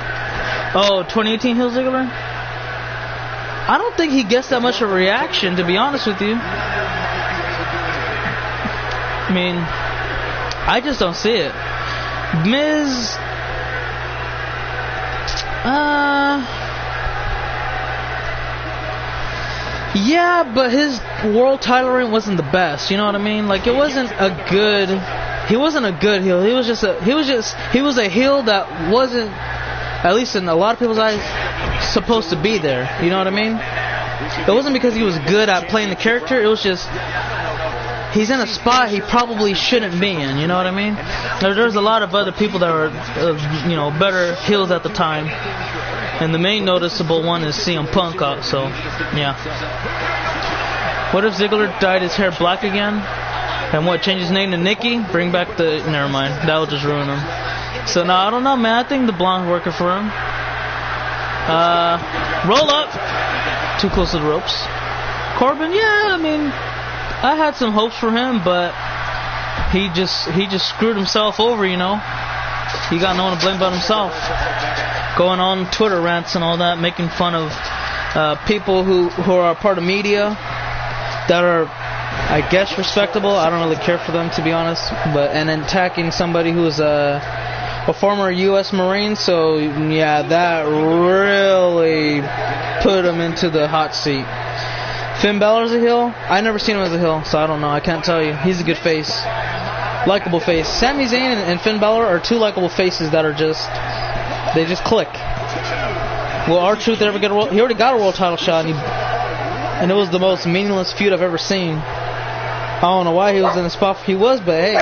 Oh, 2018 heel Ziggler. I don't think he gets that much of a reaction, to be honest with you. I mean, I just don't see it. Miz. Yeah, but his world title reign wasn't the best. You know what I mean? Like, it wasn't a good. He wasn't a good heel. He was a heel that wasn't, at least in a lot of people's eyes, supposed to be there. You know what I mean? It wasn't because he was good at playing the character. It was just he's in a spot he probably shouldn't be in. You know what I mean? There's a lot of other people that were, better heels at the time. And the main noticeable one is CM Punk. So, yeah. What if Ziggler dyed his hair black again? And what, change his name to Nikki? Bring back the... Never mind. That'll just ruin him. So, no, I don't know, man. I think the blonde's working for him. Roll up. Too close to the ropes. Corbin, yeah, I mean, I had some hopes for him, but he just screwed himself over, you know. He got no one to blame but himself. Going on Twitter rants and all that, making fun of people who are part of media that are, I guess, respectable. I don't really care for them, to be honest. And then attacking somebody who is a former U.S. Marine. So, yeah, that really put him into the hot seat. Finn Balor's a heel? I never seen him as a heel, so I don't know. I can't tell you. He's a good face. Likable face. Sami Zayn and Finn Balor are two likable faces that are they just click. Will R-Truth ever get a world? He already got a world title shot, and it was the most meaningless feud I've ever seen. I don't know why he was in the spot he was, but hey,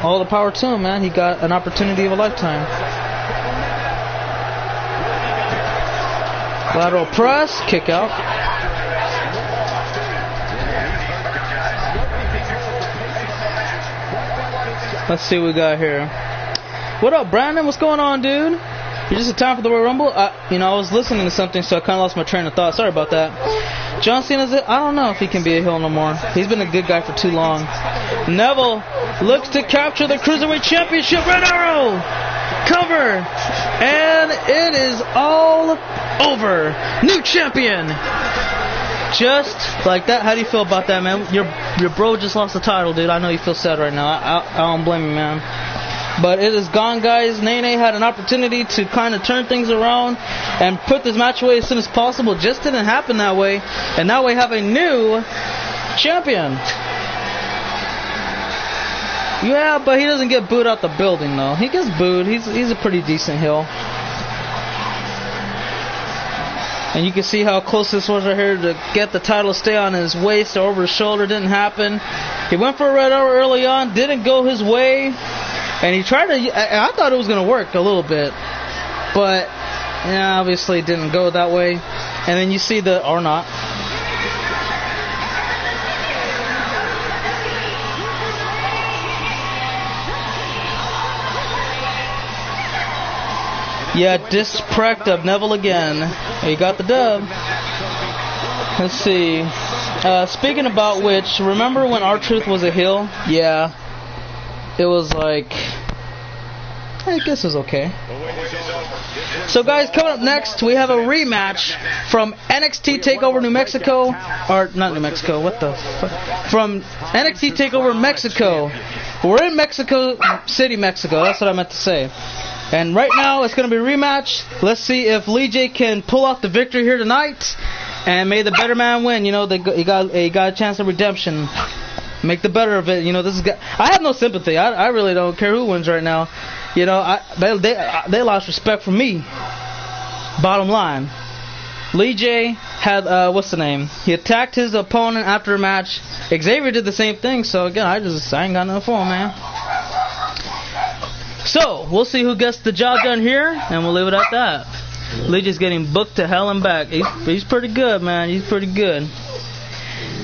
all the power to him, man. He got an opportunity of a lifetime. Lateral press, kick out. Let's see what we got here. What up, Brandon? What's going on, dude? You're just in time for the Royal Rumble? I was listening to something, so I kind of lost my train of thought. Sorry about that. John Cena's I don't know if he can be a heel no more. He's been a good guy for too long. Neville looks to capture the Cruiserweight Championship. Red Arrow! Cover! And it is all over. New champion! Just like that. How do you feel about that, man? Your bro just lost the title, dude. I know you feel sad right now. I don't blame you, man. But it is gone, guys. Nene had an opportunity to kind of turn things around and put this match away as soon as possible. Just didn't happen that way. And now we have a new champion. Yeah, but he doesn't get booed out the building, though. He gets booed. He's a pretty decent heel. And you can see how close this was right here to get the title to stay on his waist or over his shoulder. Didn't happen. He went for a red arrow early on. Didn't go his way. And he tried to... I thought it was going to work a little bit. But, yeah, obviously it didn't go that way. And then you see the... Or not. Yeah, disprect of Neville again. He got the dub. Let's see. Speaking about which, remember when R-Truth was a heel? Yeah. It was like... I guess it was okay. So guys, coming up next, we have a rematch from NXT TakeOver New Mexico. Or, not New Mexico, what the fuck? From NXT TakeOver Mexico. We're in Mexico City, Mexico. That's what I meant to say. And right now, it's going to be a rematch. Let's see if Lee J can pull off the victory here tonight. And may the better man win. You know, he got a chance of redemption. Make the better of it. You know, this is. I have no sympathy. I really don't care who wins right now. You know, they lost respect for me. Bottom line. Lee J had, what's the name? He attacked his opponent after a match. Xavier did the same thing. So, again, I ain't got nothing for him, man. So, we'll see who gets the job done here, and we'll leave it at that. Lee J's getting booked to hell and back. He's pretty good, man. He's pretty good.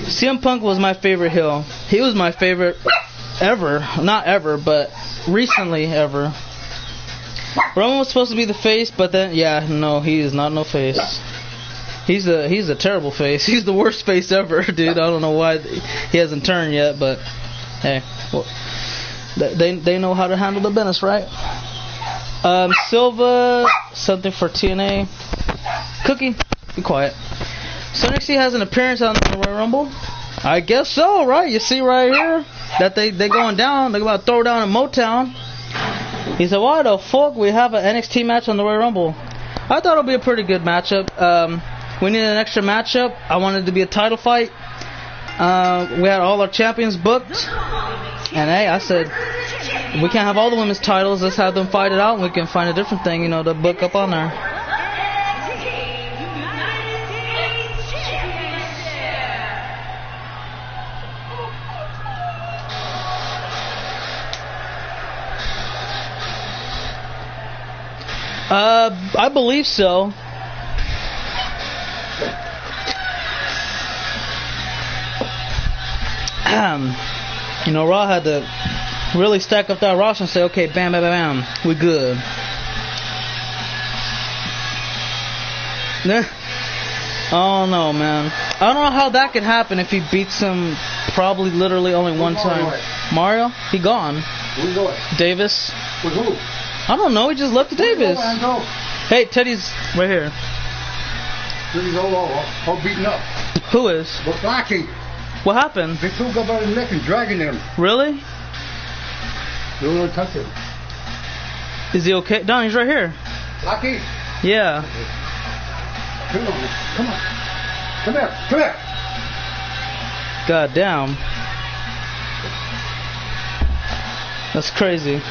CM Punk was my favorite heel. He was my favorite ever. Not ever, but recently ever. Roman was supposed to be the face, but then, yeah, no, he is not no face. He's a terrible face. He's the worst face ever, dude. I don't know why he hasn't turned yet, but hey, well, they know how to handle the business, right? Silva, something for TNA. Cookie, be quiet. So NXT has an appearance on the Royal Rumble. I guess so, right? You see right here that they going down. They're about to throw down in Motown. He said, "Why the fuck we have an NXT match on the Royal Rumble?" I thought it'd be a pretty good matchup. We needed an extra matchup. I wanted it to be a title fight. We had all our champions booked. And hey, I said, we can't have all the women's titles. Let's have them fight it out, and we can find a different thing, you know, to book up on there. I believe so. You know, Raw had to really stack up that roster and say, okay, bam, bam, bam, we good. Oh no, man. I don't know how that could happen if he beats him probably literally only one time. Mario? He gone. Who's going? Davis. With who? I don't know, he just left to Davis. Hey, Teddy's right here. Teddy's all beaten up. Who is? But Blackie. What happened? They took up on his neck and dragging him. Really? They don't want to touch him. Is he okay? Don, he's right here. Blackie? Yeah. Come on. Come on. Come here. Come here. God damn. That's crazy.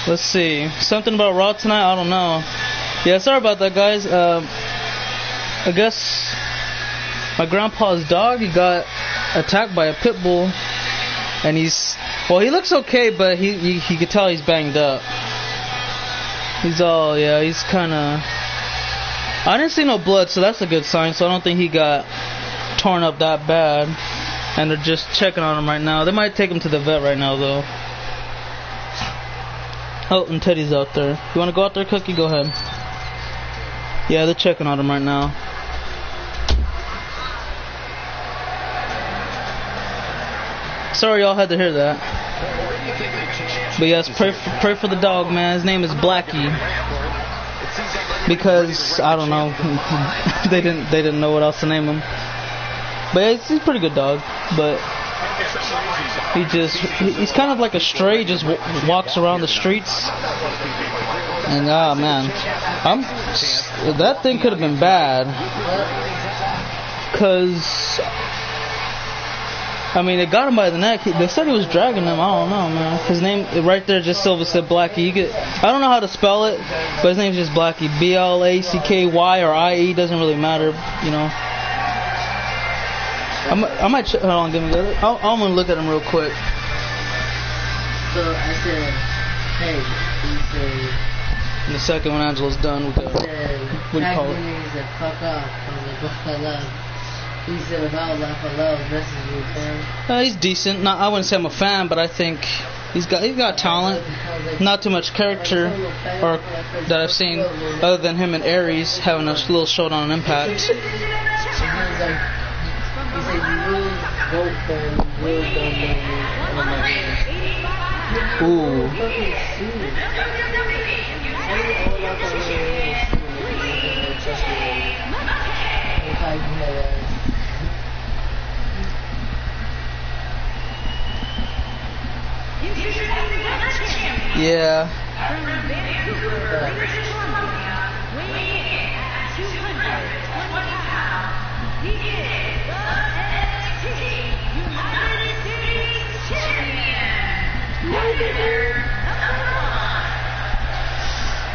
Let's see. Something about Raw tonight? I don't know. Yeah, sorry about that, guys. I guess my grandpa's dog, he got attacked by a pit bull. And he looks okay, but he could tell he's banged up. He's kind of... I didn't see no blood, so that's a good sign. So I don't think he got torn up that bad. And they're just checking on him right now. They might take him to the vet right now, though. Oh, and Teddy's out there. You want to go out there, Cookie? Go ahead. Yeah, they're checking on him right now. Sorry y'all had to hear that. But yes, pray for the dog, man. His name is Blackie. Because I don't know, they didn't know what else to name him. But he's a pretty good dog. But he's kind of like a stray. Just walks around the streets. And man, that thing could have been bad. Cause I mean, they got him by the neck. They said he was dragging him. I don't know, man. His name right there, just Silva said Blackie. I don't know how to spell it, but his name's just Blackie. Blacky or IE, doesn't really matter, you know. I might hold on, give me that. I'm gonna look at him real quick. So I said, hey, he said. In a second, when Angela's done with the, He said, what do you call it? He said, fuck off. I was like, fuck love. He said, without laugh I love, message me, man. He's decent. Not, I wouldn't say I'm a fan, but I think he's got talent. Not too much character, or that I've seen, other than him and Aries having a little showdown on Impact. He said, you really vote for him, you really don't know me. Ooh. Yeah.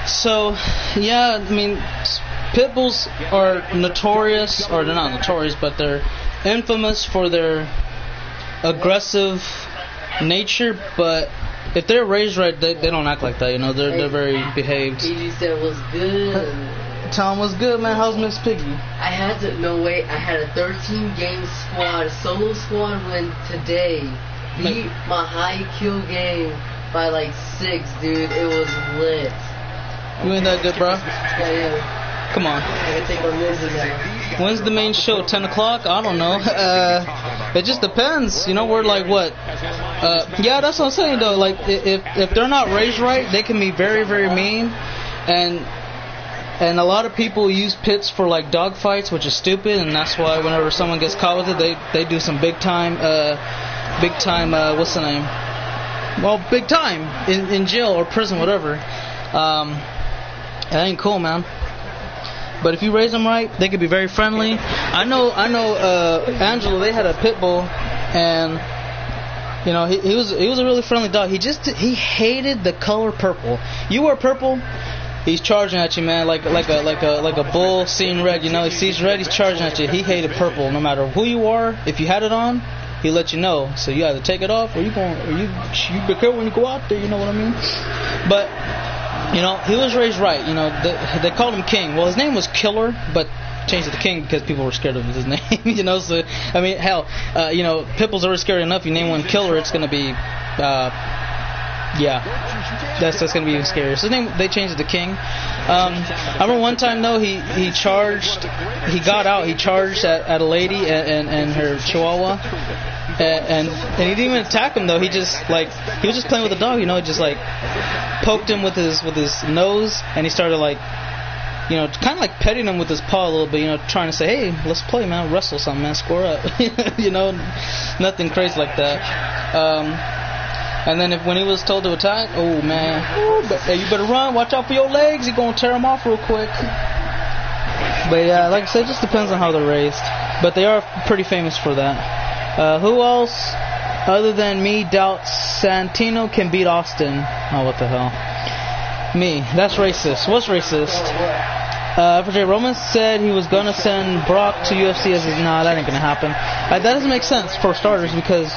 So, yeah, I mean, pit bulls are notorious, or they're not notorious, but they're infamous for their aggressive nature, but if they're raised right, they don't act like that, you know, they're very behaved. He said, what's good? Tom, what's good, man? How's Miss Piggy? I had a 13-game squad, solo squad win today. Beat my high kill game by like 6, dude. It was lit. You ain't that good, bro? Yeah. Come on. I gotta take my misses out. When's the main show? 10 o'clock? I don't know. It just depends. You know, we're like, what? Yeah, that's what I'm saying, though. Like, if they're not raised right, they can be very, very mean. And a lot of people use pits for, like, dog fights, which is stupid. And that's why whenever someone gets caught with it, they do some big time, what's the name? Well, big time in jail or prison, whatever. That ain't cool, man. But if you raise them right, they could be very friendly. I know. Angela, they had a pit bull, and you know he was a really friendly dog. He hated the color purple. You wear purple, he's charging at you, man, like a bull seeing red. You know, he sees red, he's charging at you. He hated purple, no matter who you are. If you had it on, he let you know. So you either take it off, or you be careful when you go out there. You know what I mean? But you know, he was raised right. You know, they called him King. Well, his name was Killer, but changed it to King because people were scared of his name. You know, so I mean, hell, you know, Pitbull's already scary enough. You name one Killer, it's gonna be, yeah, that's gonna be even scarier. So his name, they changed it to King. I remember one time though, he charged at a lady and her Chihuahua. And he didn't even attack him though. He was just playing with the dog, you know. He just like poked him with his nose, and he started like, you know, kind of like petting him with his paw a little bit, you know, trying to say, hey, let's play, man, wrestle something, man, score up, you know, nothing crazy like that. And then when he was told to attack, oh man, hey, you better run, watch out for your legs, you're gonna tear them off real quick. But yeah, like I said, it just depends on how they're raised. But they are pretty famous for that. Who else, other than me, doubts Santino can beat Austin? Oh, what the hell. Me. That's racist. What's racist? FJ Roman said he was going to send Brock to UFC as his... Nah, that ain't going to happen. That doesn't make sense, for starters, because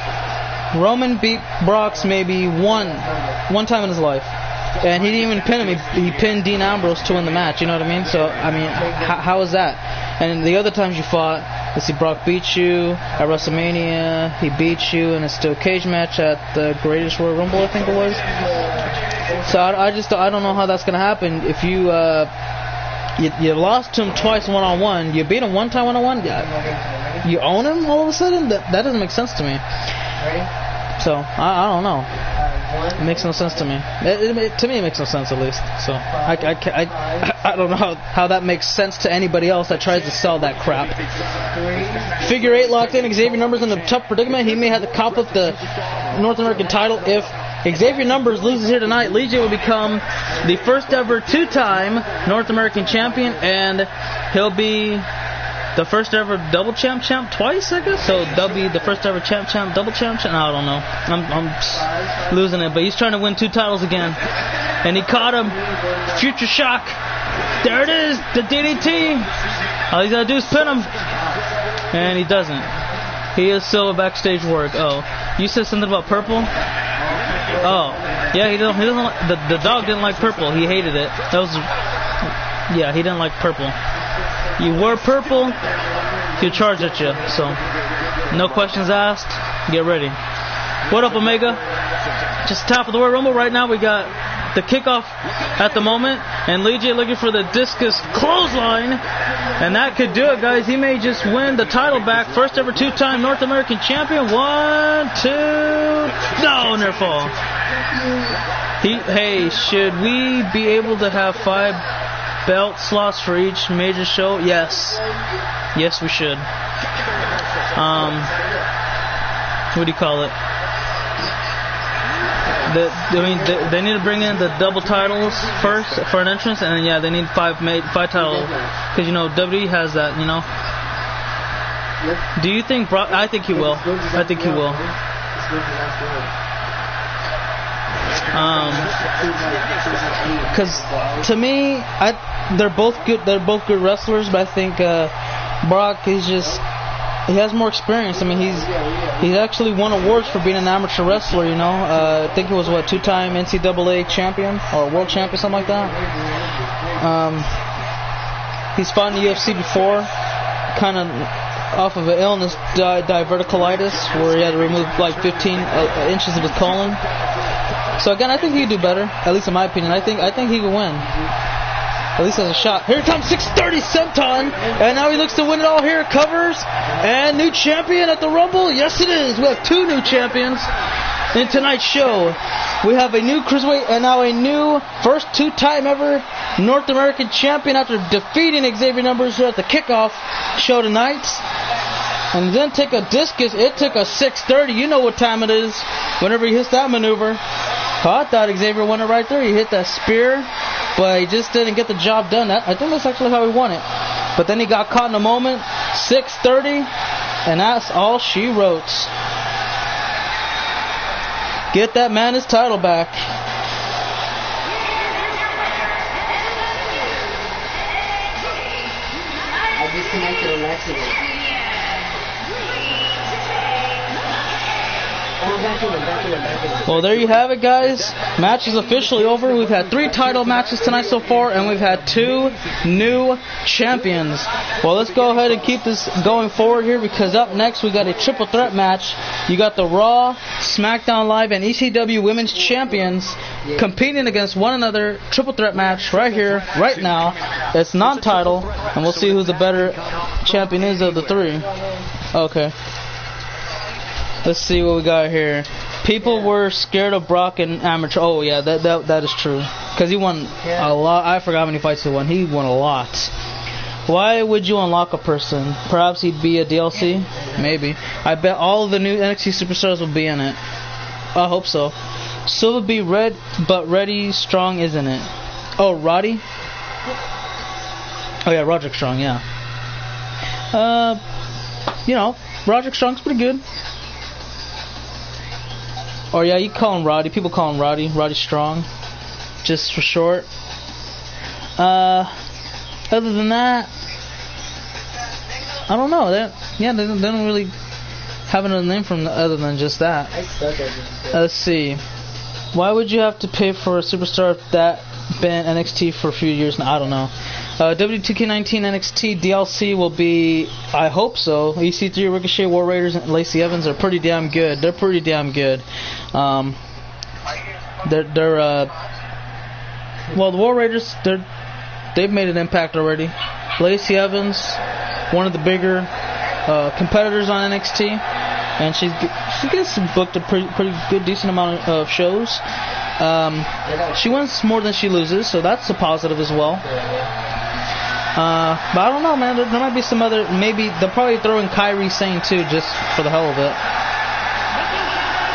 Roman beat Brock's maybe one time in his life. And he didn't even pin him. He pinned Dean Ambrose to win the match, you know what I mean? So, I mean, how is that? And the other times you fought... Let's see, Brock beat you at WrestleMania. He beat you in a steel cage match at the Greatest Royal Rumble, I think it was. So I don't know how that's gonna happen. If you lost to him twice one-on-one, you beat him one time one-on-one, you own him all of a sudden. That doesn't make sense to me. So I don't know. It makes no sense to me. To me, it makes no sense, at least. So I don't know how that makes sense to anybody else that tries to sell that crap. Figure 8 locked in. Xavier Numbers in a tough predicament. He may have to cop up the North American title. If Xavier Numbers loses here tonight, Legion will become the first ever 2-time North American champion, and he'll be the first ever double champ twice, I guess. So W, the first ever champ, double champ. I don't know. I'm losing it, but he's trying to win 2 titles again, and he caught him. Future shock. There it is, the DDT. All he's gotta do is pin him, and he doesn't. He is still backstage work. Oh, you said something about purple. Oh, yeah, he doesn't like, the dog didn't like purple. He hated it. That was, yeah, he didn't like purple. You wore purple, he'll charge at you. So, no questions asked. Get ready. What up, Omega? Just top of the Royal Rumble right now. We got the kickoff at the moment, and Lee J looking for the discus clothesline, and that could do it, guys. He may just win the title back. First ever 2-time North American champion. 1, 2, no, near fall. Hey, should we be able to have 5 belt slots for each major show? Yes, we should. What do you call it? They need to bring in the double titles first for an entrance, and then, yeah, they need 5 titles, because, you know, WWE has that, you know. Do you think Brock? I think he will. Because to me, they're both good. They're both good wrestlers, but I think Brock is just. He has more experience. I mean, he's actually won awards for being an amateur wrestler, you know. I think it was, 2-time NCAA champion or world champion, something like that. He's fought in the UFC before, kind of off of an illness, diverticulitis, where he had to remove like 15 inches of his colon. So again, I think he could do better, at least in my opinion. I think he could win. At least has a shot. Here comes 630 Senton, and now he looks to win it all here. Covers, and new champion at the Rumble. Yes, it is. We have 2 new champions in tonight's show. We have a new cruiserweight and now a new first 2-time ever North American champion after defeating Xavier Numbers here at the Kickoff show tonight. And then take a discus. It took a 630. You know what time it is whenever he hits that maneuver. Oh, I thought Xavier won it right there. He hit that spear, but he just didn't get the job done. I think that's actually how he won it. But then he got caught in a moment. 630, and that's all she wrote. Get that man his title back. I disconnected an accident. Well, there you have it, guys. Match is officially over. We've had 3 title matches tonight so far, and we've had 2 new champions. Well, let's go ahead and keep this going forward here, because up next we got a triple threat match. You got the Raw, SmackDown Live, and ECW Women's Champions competing against one another. Triple threat match right here, right now. It's non-title, and we'll see who the better champion is of the 3. Okay. Let's see what we got here. People were scared of Brock and amateur. Oh yeah, that is true. Because he won a lot. I forgot how many fights he won. He won a lot. Why would you unlock a person? Perhaps he'd be a DLC? Maybe. I bet all of the new NXT superstars will be in it. I hope so. Silva be red, but Reddy Strong isn't it? Oh, Roddy? Oh yeah, Roderick Strong, yeah. You know, Roderick Strong's pretty good. Or yeah, you call him Roddy. People call him Roddy. Roddy Strong, just for short. Other than that, I don't know. They don't really have another name from other than just that. Let's see. Why would you have to pay for a superstar if that been NXT for a few years now? I don't know. W2K19 NXT DLC will be, I hope so. EC3, Ricochet, War Raiders, and Lacey Evans are pretty damn good. They're pretty damn good. Well, the War Raiders, they've made an impact already. Lacey Evans, one of the bigger competitors on NXT, and she gets booked a pretty good, decent amount of shows. She wins more than she loses, so that's a positive as well. But I don't know, man. There might be some other. Maybe they'll probably throw in Kairi Sane too, just for the hell of it.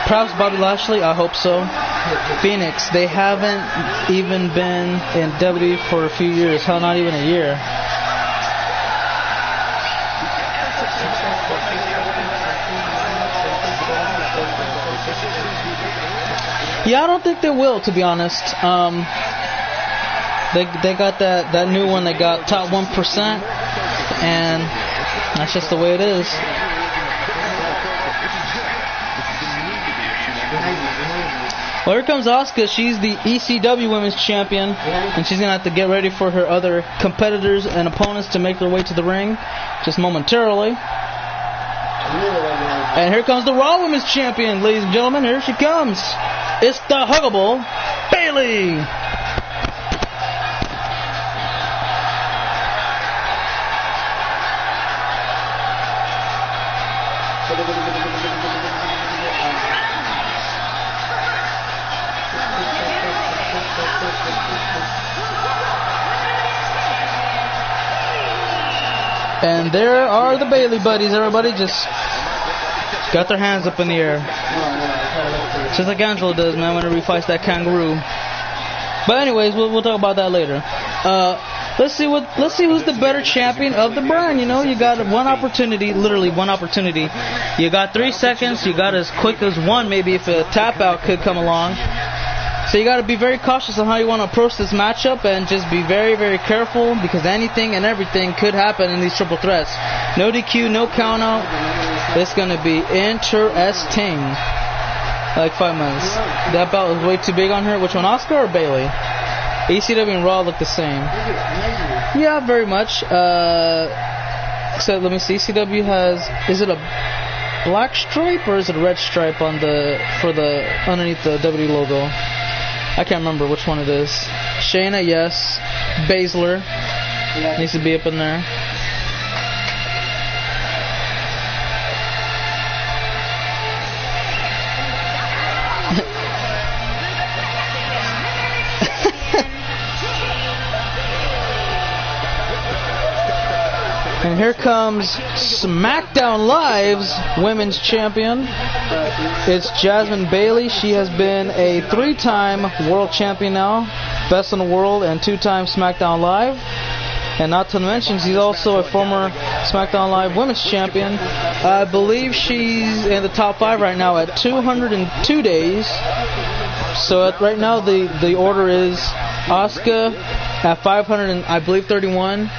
Perhaps Bobby Lashley. I hope so. Phoenix. They haven't even been in WWE for a few years. Hell, not even a year. Yeah, I don't think they will, to be honest. They got that new one. They got top 1%, and that's just the way it is. Well, here comes Asuka. She's the ECW Women's Champion, and she's going to have to get ready for her other competitors and opponents to make their way to the ring just momentarily. And here comes the Raw Women's Champion, ladies and gentlemen. Here she comes. It's the huggable Bayley. And there are the Bayley buddies. Everybody just got their hands up in the air. Just like Angelo does, man, whenever he fights that kangaroo. But anyways, we'll talk about that later. Let's see who's the better champion of the brand. You know, you got one opportunity, literally one opportunity. You got 3 seconds. You got as quick as one, maybe if a tap out could come along. So you got to be very cautious on how you want to approach this matchup, and just be very, very careful, because anything and everything could happen in these triple threats. No DQ, no count out. It's going to be interesting. Like 5 minutes. That belt is way too big on her. Which one, Asuka or Bayley? ECW and Raw look the same. Yeah, very much. Except, let me see. ECW has, is it a black stripe or is it a red stripe on underneath the WWE logo? I can't remember which one it is. Shayna, yes. Baszler needs to be up in there. And here comes SmackDown Live's Women's Champion. It's Jasmine Bayley. She has been a 3-time world champion now, best in the world, and 2-time SmackDown Live. And not to mention, she's also a former SmackDown Live Women's Champion. I believe she's in the top 5 right now at 202 days. So right now the order is Asuka at 531.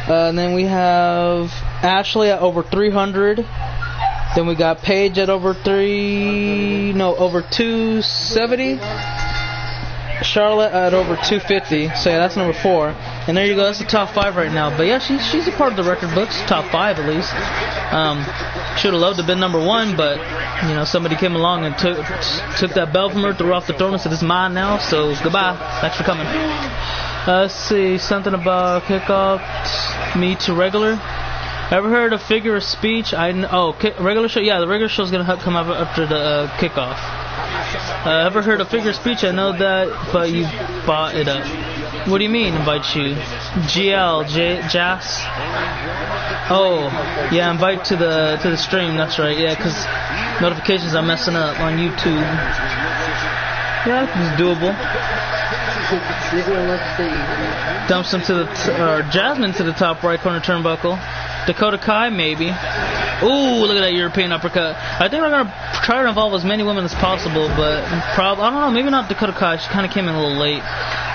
And then we have Ashley at over 300. Then we got Paige at over 270. Charlotte at over 250. So yeah, that's number 4. And there you go. That's the top 5 right now. But yeah, she's a part of the record books, top 5 at least. Should have loved to have been number 1, but you know, somebody came along and took that belt from her, threw her off the throne, and said, "It's mine now." So goodbye. Thanks for coming. Let's see, something about Kickoff, me to regular. Ever heard of figure of speech? Regular show? Yeah, the regular show's going to come up after the Kickoff. Ever heard of figure of speech? I know that, but you bought it up. What do you mean, invite you? Jas? Oh, yeah, invite to the stream, that's right, yeah, because notifications are messing up on YouTube. Yeah, it's doable. Dumps him to Jasmine to the top right corner turnbuckle. Dakota Kai, maybe. Ooh, look at that European uppercut. I think we're going to try to involve as many women as possible, but I don't know, maybe not Dakota Kai. She kind of came in a little late.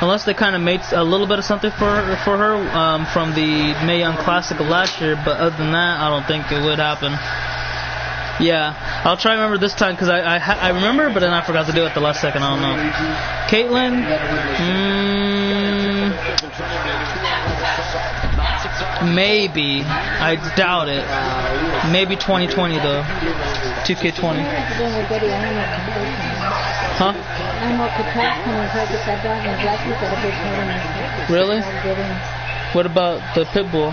Unless they kind of made a little bit of something for her from the Mae Young Classic of last year, but other than that, I don't think it would happen. Yeah, I'll try to remember this time, because I remember, but then I forgot to do it at the last second. I don't know. Caitlyn? Maybe. I doubt it. Maybe 2020, though. 2K20. Huh? Really? What about the Pitbull?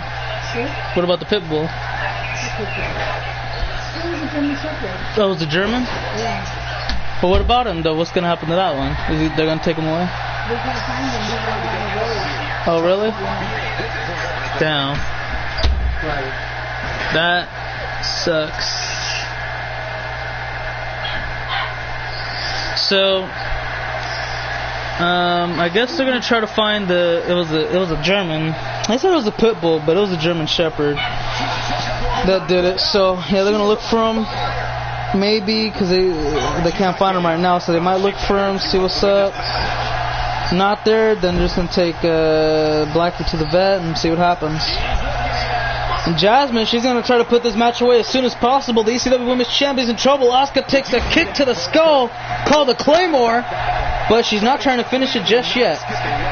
What about the Pitbull? Oh, was it German? Yeah. But what about him, though? What's going to happen to that one? They're going to take him away? We can't find him. He's on the road. Oh, really? Yeah. Damn. That sucks. So, I guess they're going to try to find it was a German. I said it was a Pitbull, but it was a German Shepherd that did it. So yeah, they're gonna look for him. maybe because they can't find him right now, so they might look for him, see what's up. Not there, then they're just gonna take Blackie to the vet and see what happens. And Jasmine, she's gonna try to put this match away as soon as possible. The ECW Women's Champion's in trouble. Asuka takes a kick to the skull, called the Claymore, but she's not trying to finish it just yet.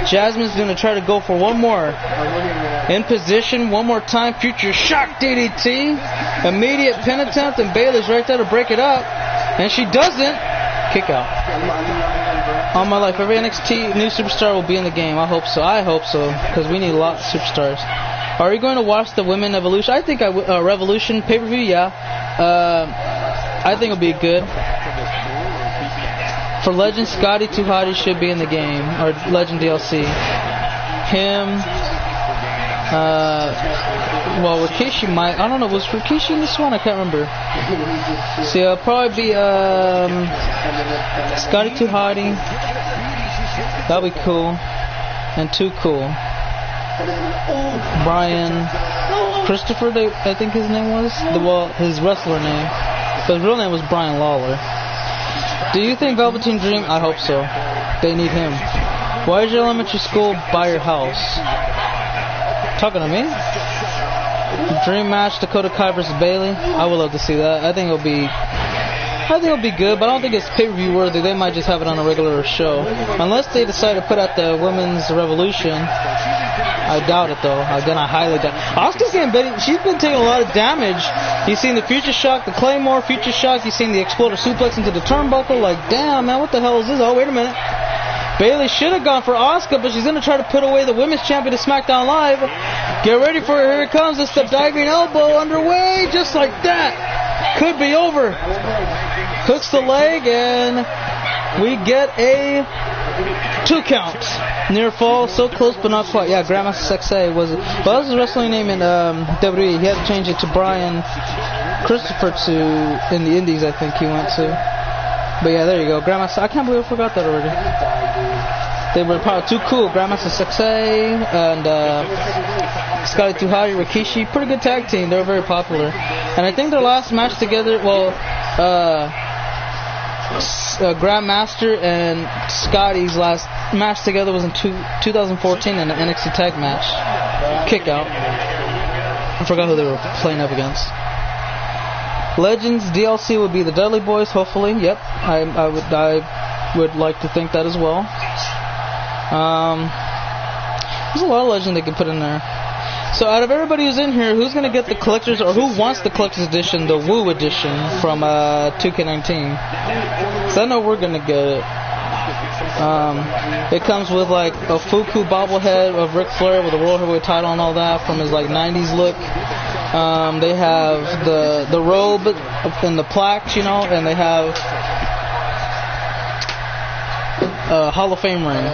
Jasmine's gonna try to go for one more. In position, one more time, future shock DDT. Immediate pin attempt, and Bayley's right there to break it up. And she doesn't. Kick out. All my life, every NXT new superstar will be in the game. I hope so. I hope so, because we need a lot of superstars. Are you going to watch the Women Evolution? I think Revolution pay-per-view, yeah. I think it'll be good. For Legend, Scotty Too Hottie should be in the game, or Legend DLC. Him. Well, Rikishi might. I don't know. Was Rikishi in this one? I can't remember. So it'll probably be Scotty Too Hottie. That'll be cool. And Too Cool. Brian Christopher, I think his name was. His wrestler name. But his real name was Brian Lawler. Do you think Velveteen Dream? I hope so. They need him. Why is your elementary school by your house? Talking to me? Dream match, Dakota Kai versus Bayley. I would love to see that. I think it'll be good, but I don't think it's pay-per-view worthy. They might just have it on a regular show. Unless they decide to put out the Women's Revolution. I doubt it, though. Again, I highly doubt. Asuka's getting better. She's been taking a lot of damage. You've seen the Future Shock, the Claymore, Future Shock. You've seen the Exploder Suplex into the turnbuckle. Like, damn, man, what the hell is this? Oh, wait a minute. Bayley should have gone for Asuka, but she's going to try to put away the Women's Champion to SmackDown Live. Get ready for it. Here it comes. It's the diving elbow underway, just like that. Could be over. Hooks the leg, and we get a 2 count. Near fall, so close but not quite. Yeah, Grandmaster Sexay was. Well, that was his wrestling name in WWE. He had to change it to Brian Christopher in the Indies, I think he went to. But yeah, there you go. Grandmaster. I can't believe I forgot that already. They were probably Too Cool. Grandmaster Sexay and Scotty Too Hottie, Rikishi. Pretty good tag team. They were very popular. And I think their last match together, Grandmaster and Scotty's last match together was in 2014 in an NXT tag match. Kick out. I forgot who they were playing up against. Legends DLC would be the Dudley Boys, hopefully. Yep, I would like to think that as well. There's a lot of Legend they could put in there. So out of everybody who's in here, who's going to get the collector's, or who wants the collector's edition, the Woo edition from 2K19? Because I know we're going to get it. It comes with like a Fuku bobblehead of Ric Flair with a World Heavyweight title and all that from his like 90s look. They have the robe and the plaques, you know, and they have a Hall of Fame ring.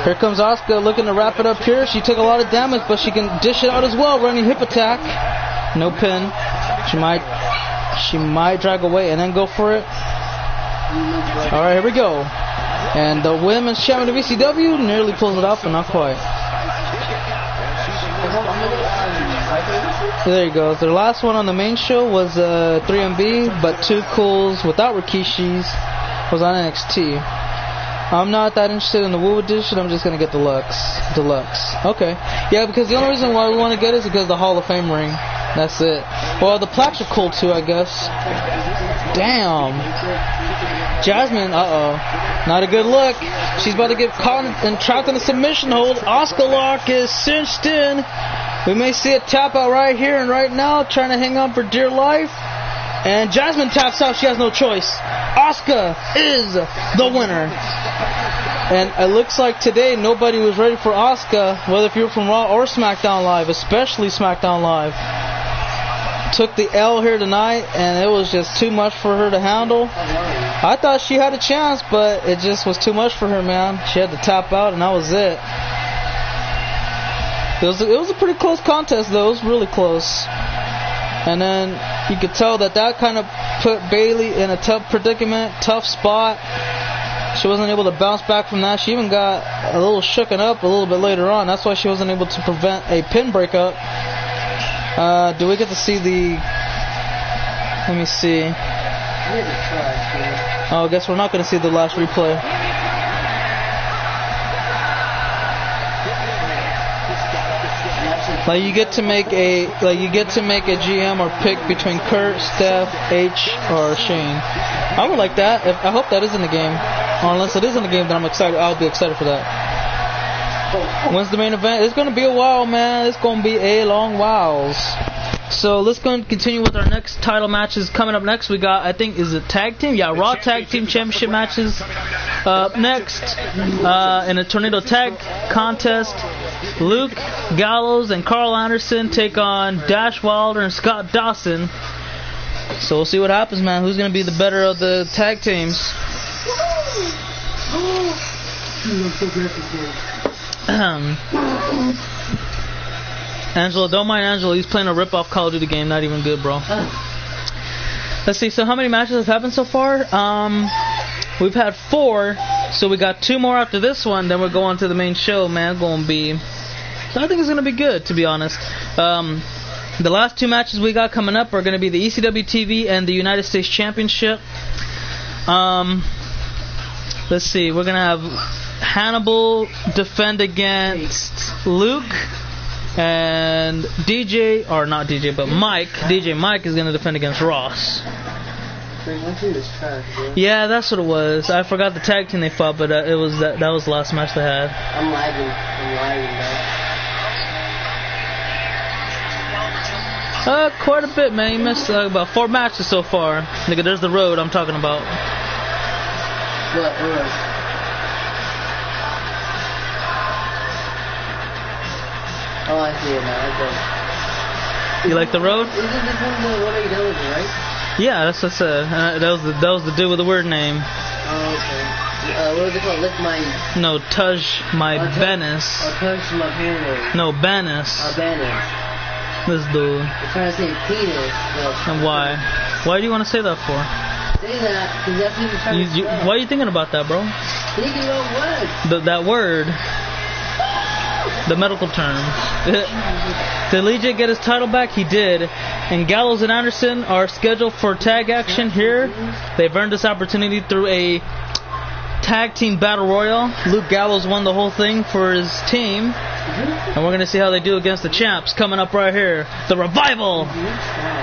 Here comes Asuka looking to wrap it up here. She took a lot of damage, but she can dish it out as well. Running hip attack. No pin. She might drag away and then go for it. Alright, here we go. And the Women's Champion of ECW nearly pulls it off, but not quite. There you go. Their last one on the main show was 3MB, but Too Cools without Rikishi's was on NXT. I'm not that interested in the Woo edition. I'm just going to get Deluxe. Okay. Yeah, because the only reason why we want to get it is because of the Hall of Fame ring. That's it. Well, the plaques are cool too, I guess. Damn. Jasmine, not a good look. She's about to get caught and trapped in a submission hold. Asuka lock is cinched in. We may see a tap out right here and right now, trying to hang on for dear life. And Jasmine taps out. She has no choice. Asuka is the winner. And it looks like today nobody was ready for Asuka, whether if you were from Raw or SmackDown Live, especially SmackDown Live. Took the L here tonight, and it was just too much for her to handle. I thought she had a chance, but it just was too much for her, man. She had to tap out, and that was it. It was a pretty close contest, though. It was really close. And then you could tell that kind of put Bayley in a tough predicament, tough spot. She wasn't able to bounce back from that. She even got a little shooken up a little bit later on. That's why she wasn't able to prevent a pin breakup. Do we get to see the Let me see. You're the trash, dude. Oh, I guess we're not going to see the last replay. Like you get to make a GM or pick between Kurt, Steph, H, or Shane. I would like that. I hope that is in the game. Or unless it is in the game, then I'm excited. I'll be excited for that. When's the main event? It's gonna be a while, man. It's gonna be a long while. So let's go and continue with our next title matches. Coming up next, we got, I think, is it tag team? Yeah, Raw Tag Team Championship matches. Up next, in a Tornado Tag Contest, Luke Gallows and Carl Anderson take on Dash Wilder and Scott Dawson. So we'll see what happens, man. Who's going to be the better of the tag teams? Angelo, don't mind Angelo. He's playing a rip-off Call of Duty game. Not even good, bro. Let's see. So how many matches have happened so far? We've had 4. So we got 2 more after this one. Then we're going to the main show, man. Going to be... So I think it's going to be good, to be honest. The last 2 matches we got coming up are going to be the ECW TV and the United States Championship. Let's see. We're going to have Hannibal defend against Luke. And DJ, or not DJ, but Mike. DJ Mike is going to defend against Ross. Yeah, that's what it was. I forgot the tag team they fought, but it was that was the last match they had. I'm lagging, man. Quite a bit, man. You missed about 4 matches so far. Nigga, there's the road I'm talking about. What road? Oh, I see it now. Okay. You like the road? Isn't this one the one you with, right? Yeah, that's what I said. That was the dude with the weird name. Oh, okay. What is it called? Lick my... No, Tuj my Benis. Oh, Tuj my penis. No, Benis. Benis. This dude. I'm trying to say penis. And why? Why do you want to say that for? Say that, because that's what you're trying to say. Why are you thinking about that, bro? Thinking about what? That word. The medical term. Did Lee J get his title back? He did. And Gallows and Anderson are scheduled for tag action here. They've earned this opportunity through a tag team battle royal. Luke Gallows won the whole thing for his team. And we're going to see how they do against the champs. Coming up right here. The Revival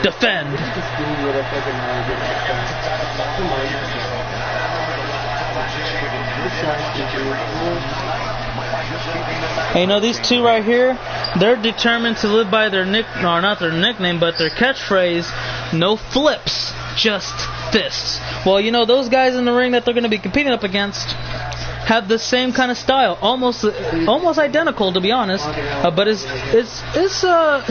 defend. Hey, you know, these two right here, they're determined to live by their not their nickname, but their catchphrase, no flips, just fists. Well, you know, those guys in the ring that they're going to be competing up against have the same kind of style, almost identical, to be honest, but it's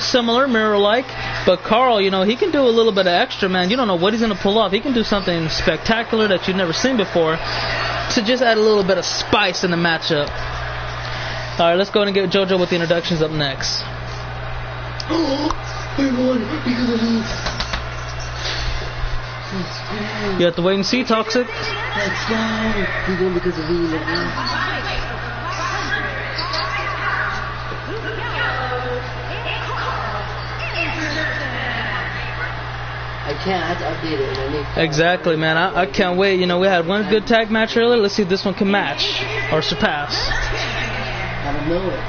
similar, mirror-like. But Carl, you know, he can do a little bit of extra, man. You don't know what he's going to pull off. He can do something spectacular that you've never seen before to just add a little bit of spice in the matchup. All right, let's go ahead and get JoJo with the introductions up next. You have to wait and see, Toxic. Let's go. We won because of me. I can't. I have to update it. Exactly, man. I can't wait. You know, we had one good tag match earlier. Let's see if this one can match or surpass. I don't know it.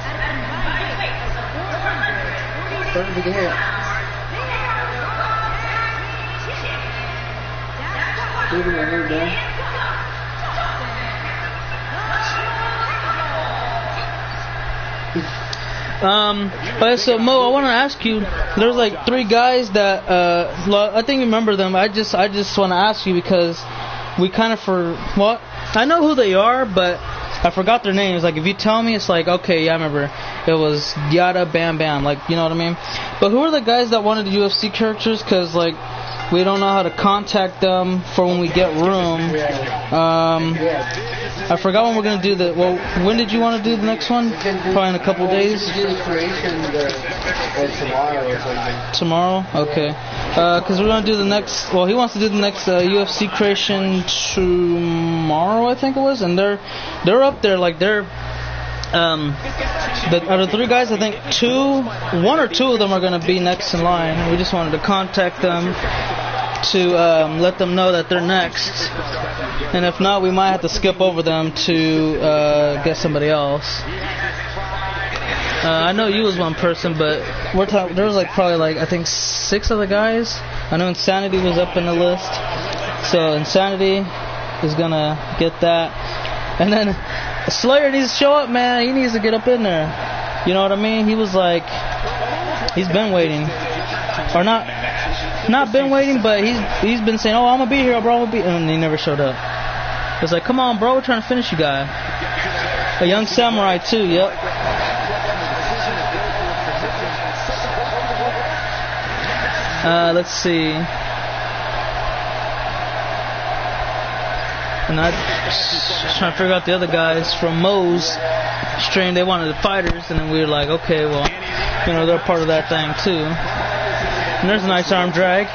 Start to get it. So Mo, I want to ask you. There's like 3 guys that I think you remember them. I just want to ask you because we kind of I know who they are, but I forgot their names. Like, if you tell me, it's like, okay, yeah, I remember. It was Yada Bam Bam. Like, you know what I mean? But who are the guys that wanted the UFC characters? Because, like, we don't know how to contact them for when we get room. I forgot when we're going to do the... Well, when did you want to do the next one? Probably in a couple days? Tomorrow or something. Tomorrow? Okay. Because we're going to do the next... Well, he wants to do the next UFC creation tomorrow, I think it was. And they're up there, like, they're... out of the 3 guys, I think 1 or 2 of them are going to be next in line. We just wanted to contact them to let them know that they're next. And if not, we might have to skip over them to get somebody else. I know you was one person, but there was like probably like I think 6 other guys. I know Insanity was up in the list, so Insanity is gonna get that. And then Slayer needs to show up, man. He needs to get up in there. You know what I mean? He was like, he's been waiting, or not been waiting, but he's been saying, "Oh, I'm gonna be here, bro. I'm gonna be," and he never showed up. It's like, come on, bro. We're trying to finish you, guy. A young samurai too. Yep. Let's see. And I just trying to figure out the other guys from Moe's stream. They wanted the fighters, and then we were like, okay, well, you know, they're part of that thing too. And there's a nice arm drag.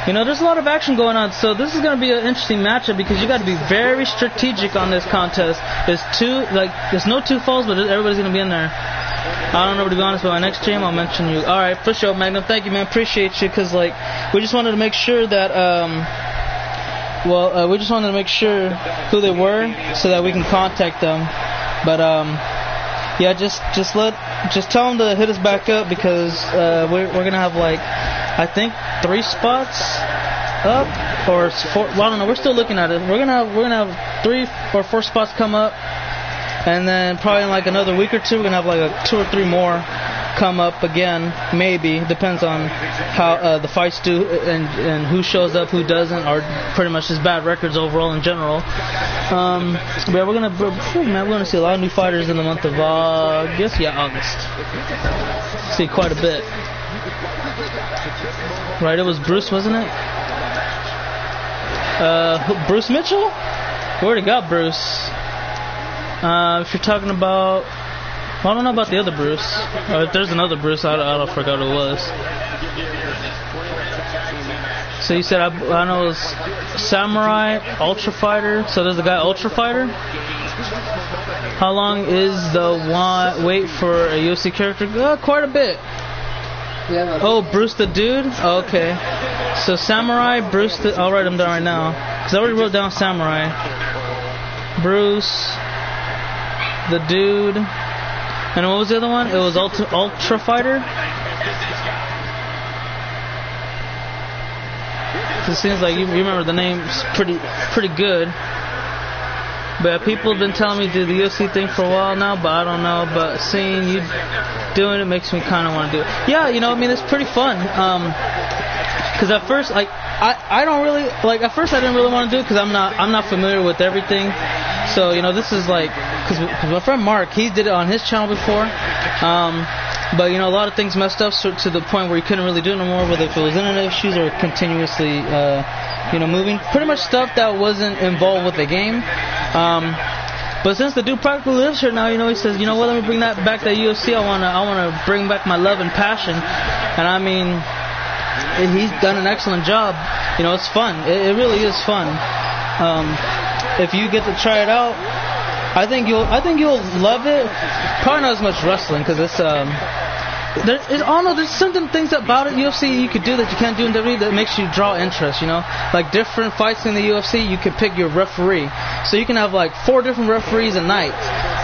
You know, there's a lot of action going on, so this is going to be an interesting matchup because you got to be very strategic on this contest. There's no 2 falls, but everybody's going to be in there. I don't know, to be honest, but my next stream I'll mention you. All right, for sure, Magnum. Thank you, man. Appreciate you, because like we just wanted to make sure that we just wanted to make sure who they were so that we can contact them. But yeah, just tell them to hit us back up because we're gonna have like I think 3 spots up or 4. Well, I don't know. We're still looking at it. We're gonna have 3 or 4 spots come up. And then probably in like another week or 2, we're going to have like 2 or 3 more come up again, maybe. Depends on how the fights do and who shows up, who doesn't, or pretty much just bad records overall in general. But we're going to see a lot of new fighters in the month of August. Yeah, August. See quite a bit. Right, it was Bruce, wasn't it? Bruce Mitchell? We already got Bruce. If you're talking about, well, I don't know about the other Bruce. If there's another Bruce, I forgot who it was. So you said, I know it was Samurai, Ultra Fighter. So there's a guy Ultra Fighter. How long is the wait for a UFC character? Quite a bit. Oh, Bruce the Dude? Oh, okay. So Samurai, Bruce the... I'll write him down right now, because I already wrote down Samurai. Bruce the Dude. And what was the other one? It was Ultra Fighter. It seems like you remember the name's pretty good. But people have been telling me to do the UFC thing for a while now, but I don't know. But seeing you doing it makes me kind of want to do it. Yeah, you know, I mean, it's pretty fun. Because at first, like, I don't really like. At first, I didn't really want to do it because I'm not familiar with everything. So you know, this is like because my friend Mark, he did it on his channel before. But you know, a lot of things messed up to the point where he couldn't really do it no more, whether if it was internet issues or continuously, you know, moving. Pretty much stuff that wasn't involved with the game. But since the dude practically lives here now, you know, he says, you know what, let me bring that back to UFC. I wanna bring back my love and passion. And I mean, he's done an excellent job. You know, it's fun. It really is fun. If you get to try it out, I think you'll love it. Probably not as much wrestling because it's there's certain things about it UFC you could do that you can't do in WWE that makes you draw interest. You know, like different fights in the UFC, you can pick your referee. So you can have like 4 different referees a night.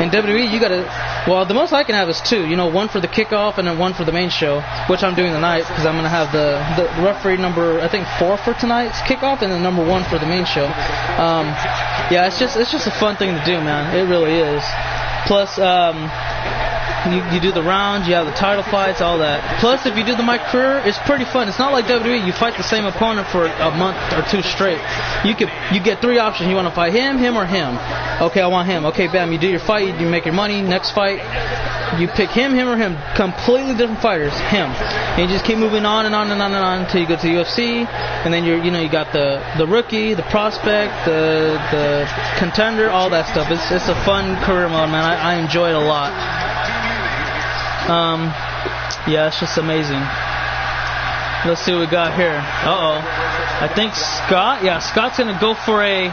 In WWE, you gotta. Well, the most I can have is 2. You know, 1 for the kickoff and then 1 for the main show, which I'm doing tonight because I'm gonna have the referee number I think 4 for tonight's kickoff and then number 1 for the main show. Yeah, it's just a fun thing to do, man. It really is. Plus, you do the rounds, you have the title fights, all that. Plus, if you do the My Career, it's pretty fun. It's not like WWE. You fight the same opponent for a month or 2 straight. You get 3 options. You want to fight him, or him. Okay, I want him. Okay, bam. You do your fight. You make your money. Next fight, you pick him, or him. Completely different fighters. Him. And you just keep moving on and on and on and on until you go to UFC. And then you got the rookie, the prospect, the contender, all that stuff. It's a fun career mode, man. I enjoy it a lot. Yeah, it's just amazing. Let's see what we got here. I think Scott. Yeah, Scott's gonna go for a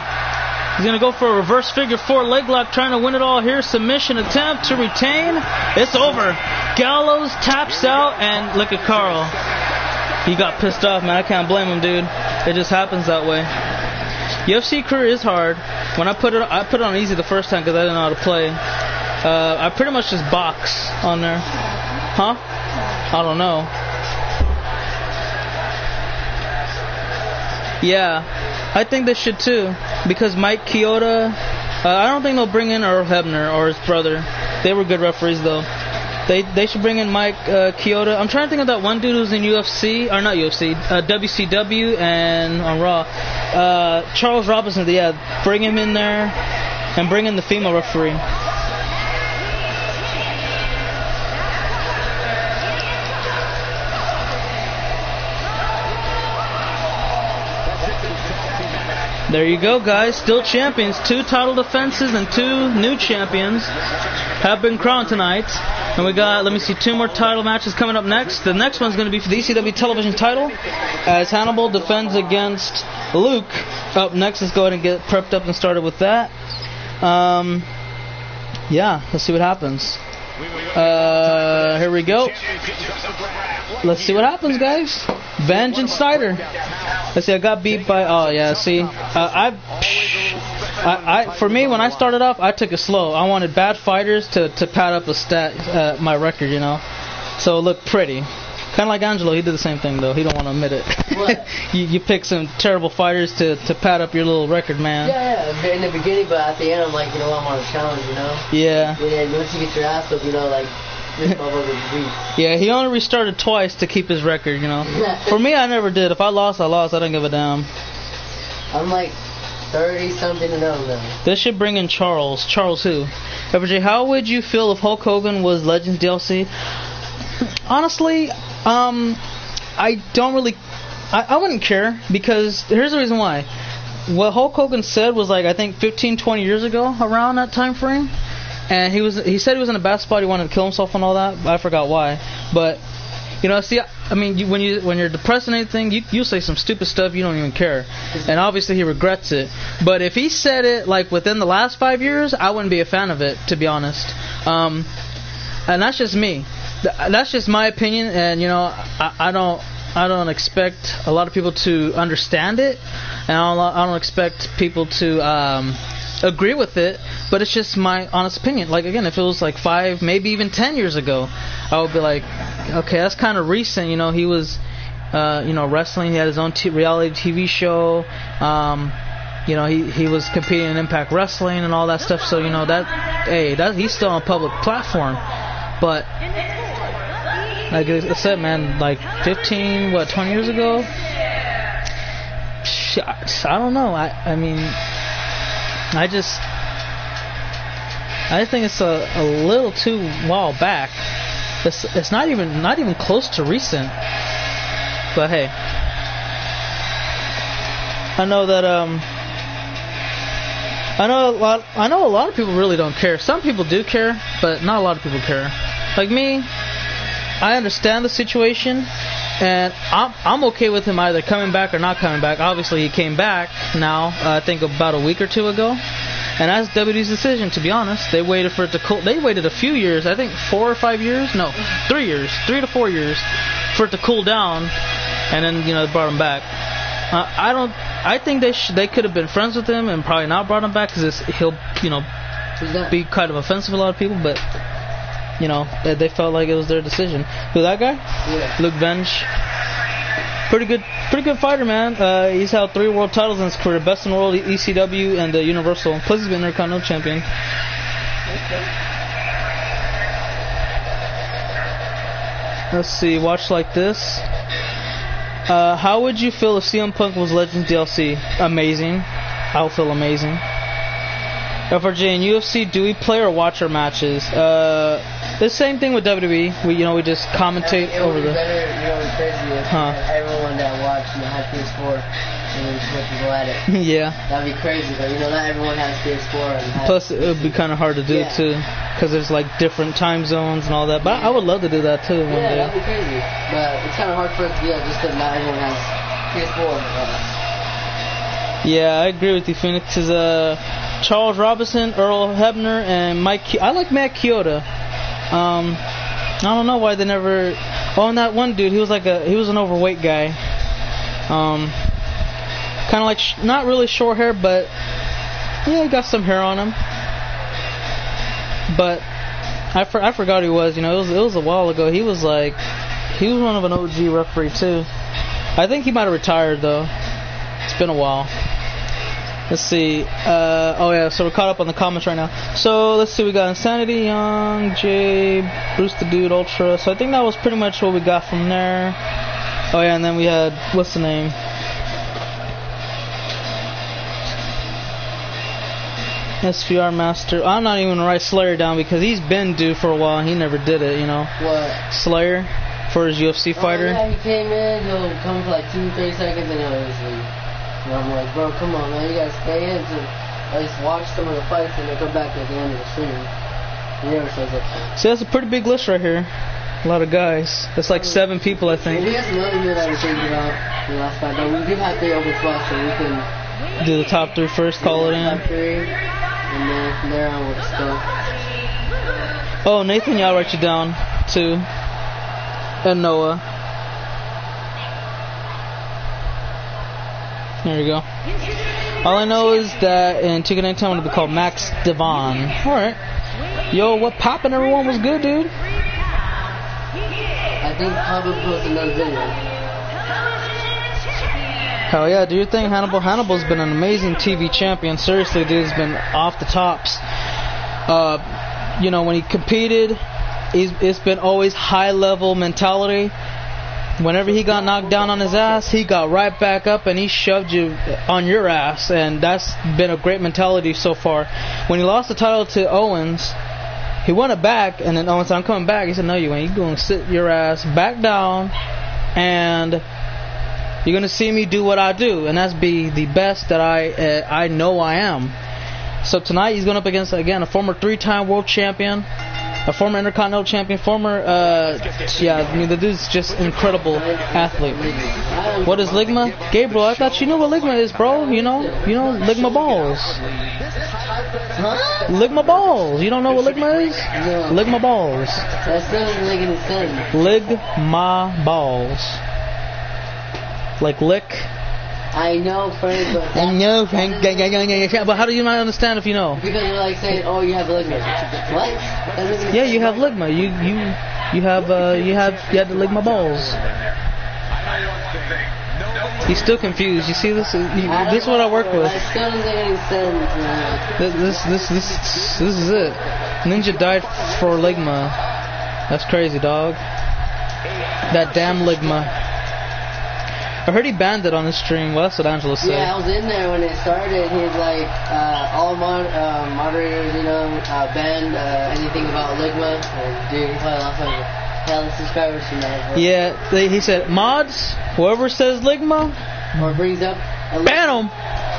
reverse figure 4 leg lock, trying to win it all here. Submission attempt to retain. It's over. Gallows taps out, and look at Carl. He got pissed off, man. I can't blame him, dude. It just happens that way. UFC career is hard. When I put it on easy the first time because I didn't know how to play. I pretty much just box on there. Huh? I don't know. Yeah, I think they should too. Because Mike Chioda, I don't think they'll bring in Earl Hebner or his brother. They were good referees though. They should bring in Mike Chioda. I'm trying to think of that one dude who's in UFC, or not UFC, WCW and on Raw. Charles Robinson, yeah, bring him in there and bring in the female referee. There you go, guys. Still champions. 2 title defenses and 2 new champions have been crowned tonight. And we got, let me see, 2 more title matches coming up next. The next one's going to be for the ECW television title as Hannibal defends against Luke. Up next, let's go ahead and get prepped up and started with that. Yeah, let's see what happens. Here we go. Let's see what happens, guys. Vengeance Snyder. Let's see, I got beat by, oh yeah, see, for me, when I started off, I took it slow. I wanted bad fighters to pad up my record, you know, so it looked pretty. Kind of like Angelo, he did the same thing though. He don't want to admit it. What? you pick some terrible fighters to pad up your little record, man. Yeah, in the beginning, but at the end, I'm like, you know, I'm on a challenge, you know. Yeah. Yeah, once you get your ass up, you know, like. Yeah, he only restarted twice to keep his record, you know. For me, I never did. If I lost, I lost. I didn't give a damn. I'm like 30-something to know now. This should bring in Charles. Charles who? FJ, how would you feel if Hulk Hogan was Legends DLC? Honestly, I don't really... I wouldn't care, because here's the reason why. What Hulk Hogan said was like, I think 15, 20 years ago, around that time frame. And he said he was in a bad spot. He wanted to kill himself and all that. I forgot why. But you know, see, I mean, when you're depressed and anything, you say some stupid stuff. You don't even care. And obviously he regrets it. But if he said it like within the last 5 years, I wouldn't be a fan of it, to be honest. And that's just me. That's just my opinion. And you know, I don't expect a lot of people to understand it, and I don't expect people to agree with it, but it's just my honest opinion. Like, again, if it was like 5, maybe even 10 years ago, I would be like, okay, that's kind of recent. You know, he was, wrestling. He had his own reality TV show. You know, he was competing in Impact Wrestling and all that stuff. So, you know, he's still on a public platform. But, like I said, man, like 20 years ago? I don't know. I mean, I just think it's a little too while back. It's not even close to recent. But hey, I know that I know a lot of people really don't care. Some people do care, but not a lot of people care. Like me, I understand the situation, and I'm okay with him either coming back or not coming back. Obviously, he came back now, I think about a week or two ago, and that's WWE's decision, to be honest. They waited for it to cool. They waited a few years, I think 4 or 5 years, no, 3 years, 3 to 4 years, for it to cool down, and then they brought him back. I think they could have been friends with him and probably not brought him back because he'll be kind of offensive to a lot of people, but. They felt like it was their decision. Who, that guy? Yeah. Luke Venge. Pretty good fighter, man. He's held 3 world titles in his career: Best in the World, ECW, and the Universal. Plus, he's been Intercontinental Champion. Okay. Let's see. Watch like this. How would you feel if CM Punk was Legends DLC? Amazing. I'll feel amazing. FRJ in UFC, do we play or watch our matches? The same thing with WWE. We just commentate over the. Better, crazy if everyone that watched had PS4 and just went to go at it. Yeah. That'd be crazy, but not everyone has PS4. Plus, it would be kind of hard to do too, because there's like different time zones and all that. But I would love to do that too one day. Yeah, that'd be crazy. But it's kind of hard for us to do that just because not everyone has PS4. Yeah, I agree with you. Phoenix is Charles Robinson, Earl Hebner, and Mike. I like Matt Chioda. I don't know why they never. Oh, and that one dude, he was an overweight guy. Kind of like not really short hair, but yeah, he got some hair on him. But I forgot who he was. You know, it was a while ago. He was one of an OG referee too. I think he might have retired though. It's been a while. Let's see. Oh yeah, so we're caught up on the comments right now. So let's see. We got Insanity, Young, Jay, Bruce the Dude, Ultra. So I think that was pretty much what we got from there. Oh yeah, and then we had what's the name? SVR Master. I'm not even gonna write Slayer down because he's been due for a while and he never did it, you know. What? Slayer for his UFC fighter. Yeah, he came in, he'll come for like 2-3 seconds and he'll just leave. And I'm like, bro, come on, man, you gotta stay in to at least watch some of the fights and then come back at the end of the stream. He never shows up. See, that's a pretty big list right here. A lot of guys. That's like 7 people, I think. We have some other news that we're thinking about in the last fight, but we do have 3 open spots so we can do the top 3 first, call it in. Top 3. And then from there on we'll just go. Oh, Nathan, y'all write you down too. And Noah. There you go. All I know is that in 2K19 I'm going to be called Max Devon. Alright. Yo, what poppin', everyone was good, dude. I think Pablo posted another video. Hell yeah, do your thing, Hannibal. Hannibal's been an amazing TV champion. Seriously, dude, he's been off the tops. You know, when he competed, it's been always high-level mentality. Whenever he got knocked down on his ass, he got right back up and he shoved you on your ass. And that's been a great mentality so far. When he lost the title to Owens, he won it back, and then Owens said, I'm coming back. He said, no, you ain't. You're going to sit your ass back down, and you're going to see me do what I do, and that's be the best that I know I am. So tonight he's going up against, again, a former 3-time world champion, a former Intercontinental champion, yeah, I mean, the dude's just incredible athlete. What is Ligma? Gabriel, I thought you knew what Ligma is, bro. You know, Ligma balls. Huh? Ligma balls. You don't know what Ligma is? No. Ligma balls. That sounds like an insane. Ligma balls. Like lick. I know, Frank, but I know, Frank. But how do you not understand if you know? Because you're like saying, oh, you have ligma. What? Yeah, you have ligma. You had the ligma balls. He's still confused. You see this? This is what I work with. I still doesn't make any sense, man. This is it. Ninja died for ligma. That's crazy, dog. That damn ligma. I heard he banned it on his stream. Well, that's what Angelo said. Yeah, I was in there when it started. He's like, all moderators, banned anything about Ligma. And dude, he probably lost like hell of subscribers from that. Yeah, he said, mods, whoever says Ligma, or brings up ban him.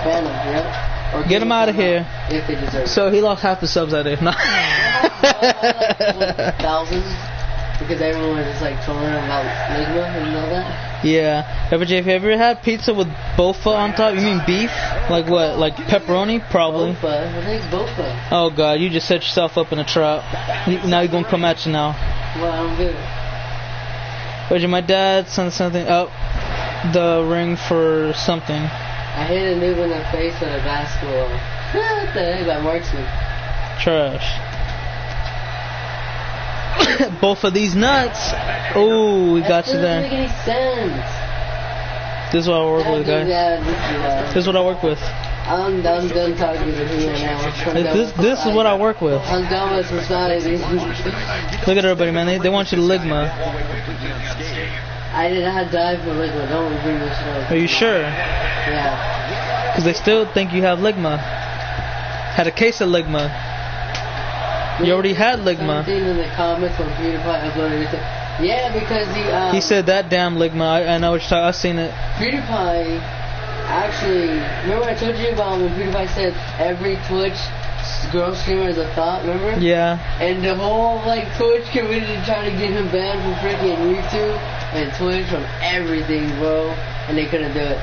Ban him, yeah. Or get him out of here. If they deserve it. So he lost half the subs that day. Not thousands. Because everyone was just like trolling about Ligma and all that. Yeah. FJ, have you ever had pizza with bofa on top? You mean beef? Like what? Like pepperoni? Probably. Bofa. What is bofa? Oh god, you just set yourself up in a trap. Now you're gonna come at you now. Well, I don't get it. FJ, my dad sent something up the ring for something. I hit a noob in the face with a basketball. What the heck? That marks me. Trash. Both of these nuts. Oh, we got you there. That doesn't make any sense. This is what I work with, guys. This is what I work with. I'm done talking to you right now. This is what I work with. I'm done with society. Look at everybody, man. They want you to ligma. I did not die for ligma. Don't bring this up. Are you sure? Yeah. Because they still think you have ligma. Had a case of ligma. You already had ligma. Something in the comments when PewDiePie uploaded it. Yeah, because he said that damn ligma. I know what you're talking. I've seen it. PewDiePie actually. Remember I told you about when PewDiePie said every Twitch girl streamer is a thought. Remember? Yeah. And the whole Twitch community trying to get him banned from freaking YouTube and Twitch from everything, bro. And they couldn't do it.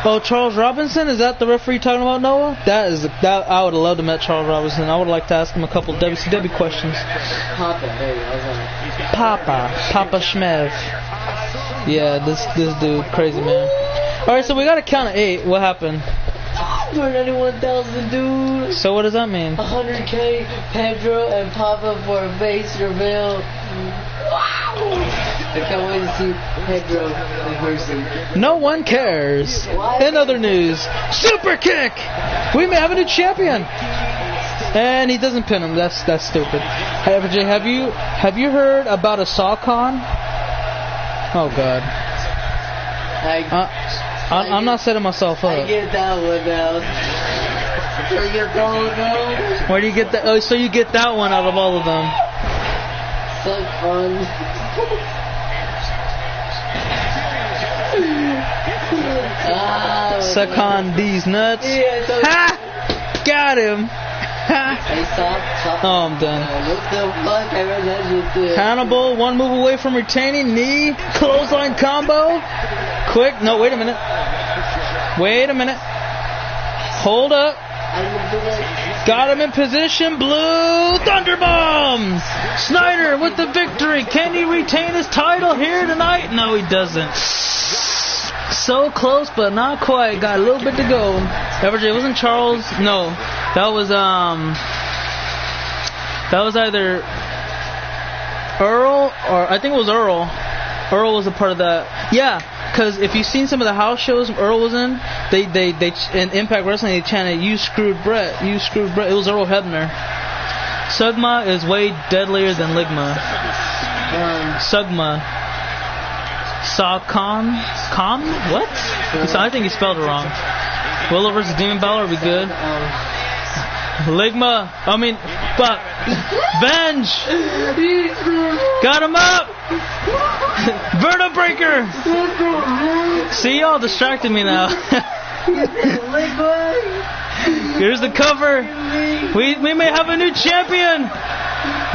Oh, Charles Robinson? Is that the referee talking about, Noah? That I would have loved to met Charles Robinson. I would like to ask him a couple of WCW questions. Papa, there you go. Papa Schmev. Yeah, this dude, crazy man. Alright, so we got to count to 8. What happened? 91,000, dude. So what does that mean? 100K, Pedro and Papa for a base reveal. Wow! I can't wait to see Pedro in person. No one cares. In other news, Super Kick! We may have a new champion. And he doesn't pin him. That's stupid. Hey, FJ, have you heard about a SawCon? Oh God. I'm not setting myself up. I get that one now. I get that one now. Where do you get that? Oh, so you get that one out of all of them. Suck on. Suck on these nuts. Yeah, so Ha! Got him. Hey, stop. Oh, I'm done. What the fuck? I read that shit too. Hannibal, one move away from retaining. Knee, clothesline combo. Quick. No, wait a minute. Hold up. Got him in position. Blue Thunderbomb. Snyder with the victory. Can he retain his title here tonight? No, he doesn't. So close, but not quite. Got a little bit to go. FJ, wasn't Charles? No, that was either Earl or I think it was Earl. Earl was a part of that. Yeah. Because if you've seen some of the house shows Earl was in, they in Impact Wrestling they chanted "You screwed Brett, you screwed Brett." It was Earl Hebner. Sugma is way deadlier than Ligma. Sugma. Sawcon? What? I think he spelled it wrong. Willow versus Demon Balor, are we good? Ligma. But Venge. Got him up. Vertebreaker. See, y'all distracted me now. Here's the cover. We may have a new champion.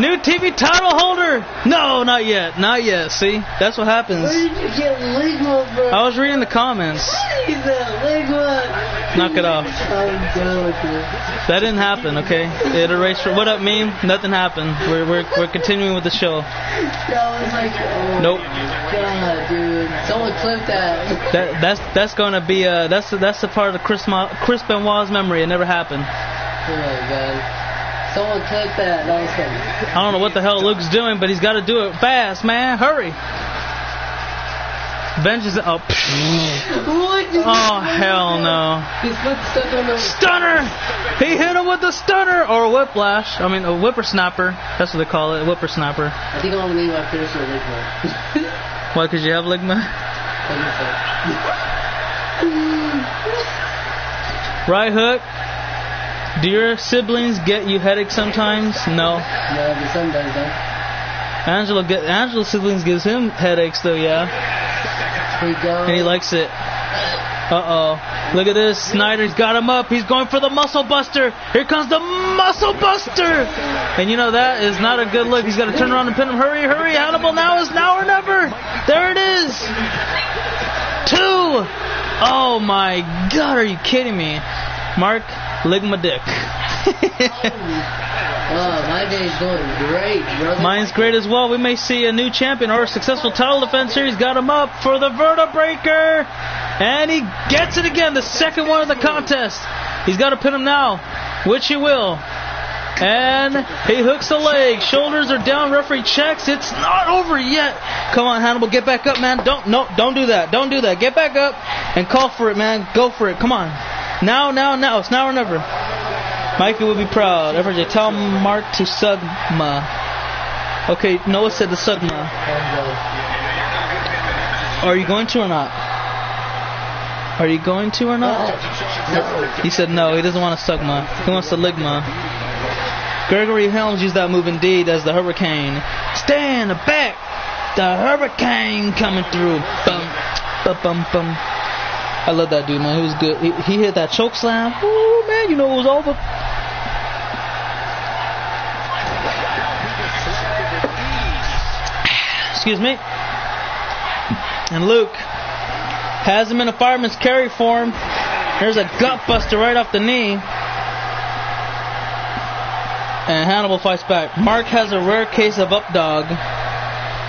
New TV title holder. No, not yet. Not yet. See, that's what happens. Where did you get Ligma, bro? I was reading the comments. Ligma. Knock it off. I'm done with you. That didn't happen, okay? It erased. What up, meme? Nothing happened. We're continuing with the show. That was like, oh nope. God, dude. Someone clip that. That's gonna be that's the part of Chris Benoit's memory. It never happened. Oh my God. Someone clip that. That was funny. I don't know what the hell Luke's doing, but he's got to do it fast, man. Hurry. Bench is up. Oh, hell no. Stunner! He hit him with the stunner! Or a whiplash. A whippersnapper. That's what they call it, a whippersnapper. I think I'm going to leave my finisher with Ligma. Why, because you have Ligma? I think so. Right hook. Do your siblings get you headaches sometimes? No. No, the son does, though. Angela's siblings gives him headaches, though, yeah. And he likes it. Uh-oh. Look at this. Snyder's got him up. He's going for the muscle buster. Here comes the muscle buster. And you know that is not a good look. He's got to turn around and pin him. Hurry, hurry. Hannibal now is now or never. There it is. 2. Oh, my God. Are you kidding me? Mark Ligma Dick. My day's going great, brother. Mine's great as well. We may see a new champion or a successful title defense here. He's got him up for the Vertebreaker. And he gets it again. The second one of the contest. He's got to pin him now, which he will. And he hooks the leg. Shoulders are down. Referee checks. It's not over yet. Come on, Hannibal. Get back up, man. Don't do that. Don't do that. Get back up and call for it, man. Go for it. Come on. Now. It's now or never. Mikey will be proud. FJ, tell Mark to Sugma. Okay, Noah said the Sugma. Are you going to or not? Are you going to or not? He said no. He doesn't want a Sugma. He wants the Ligma. Gregory Helms used that move indeed as the Hurricane. Stand back. The Hurricane coming through. Bum, bum, bum, bum. I love that dude, man. He was good. He hit that choke slam. Ooh, man, you know it was over. Excuse me. And Luke Has him in a fireman's carry form. There's a gut buster right off the knee. And Hannibal fights back. Mark has a rare case of up dog.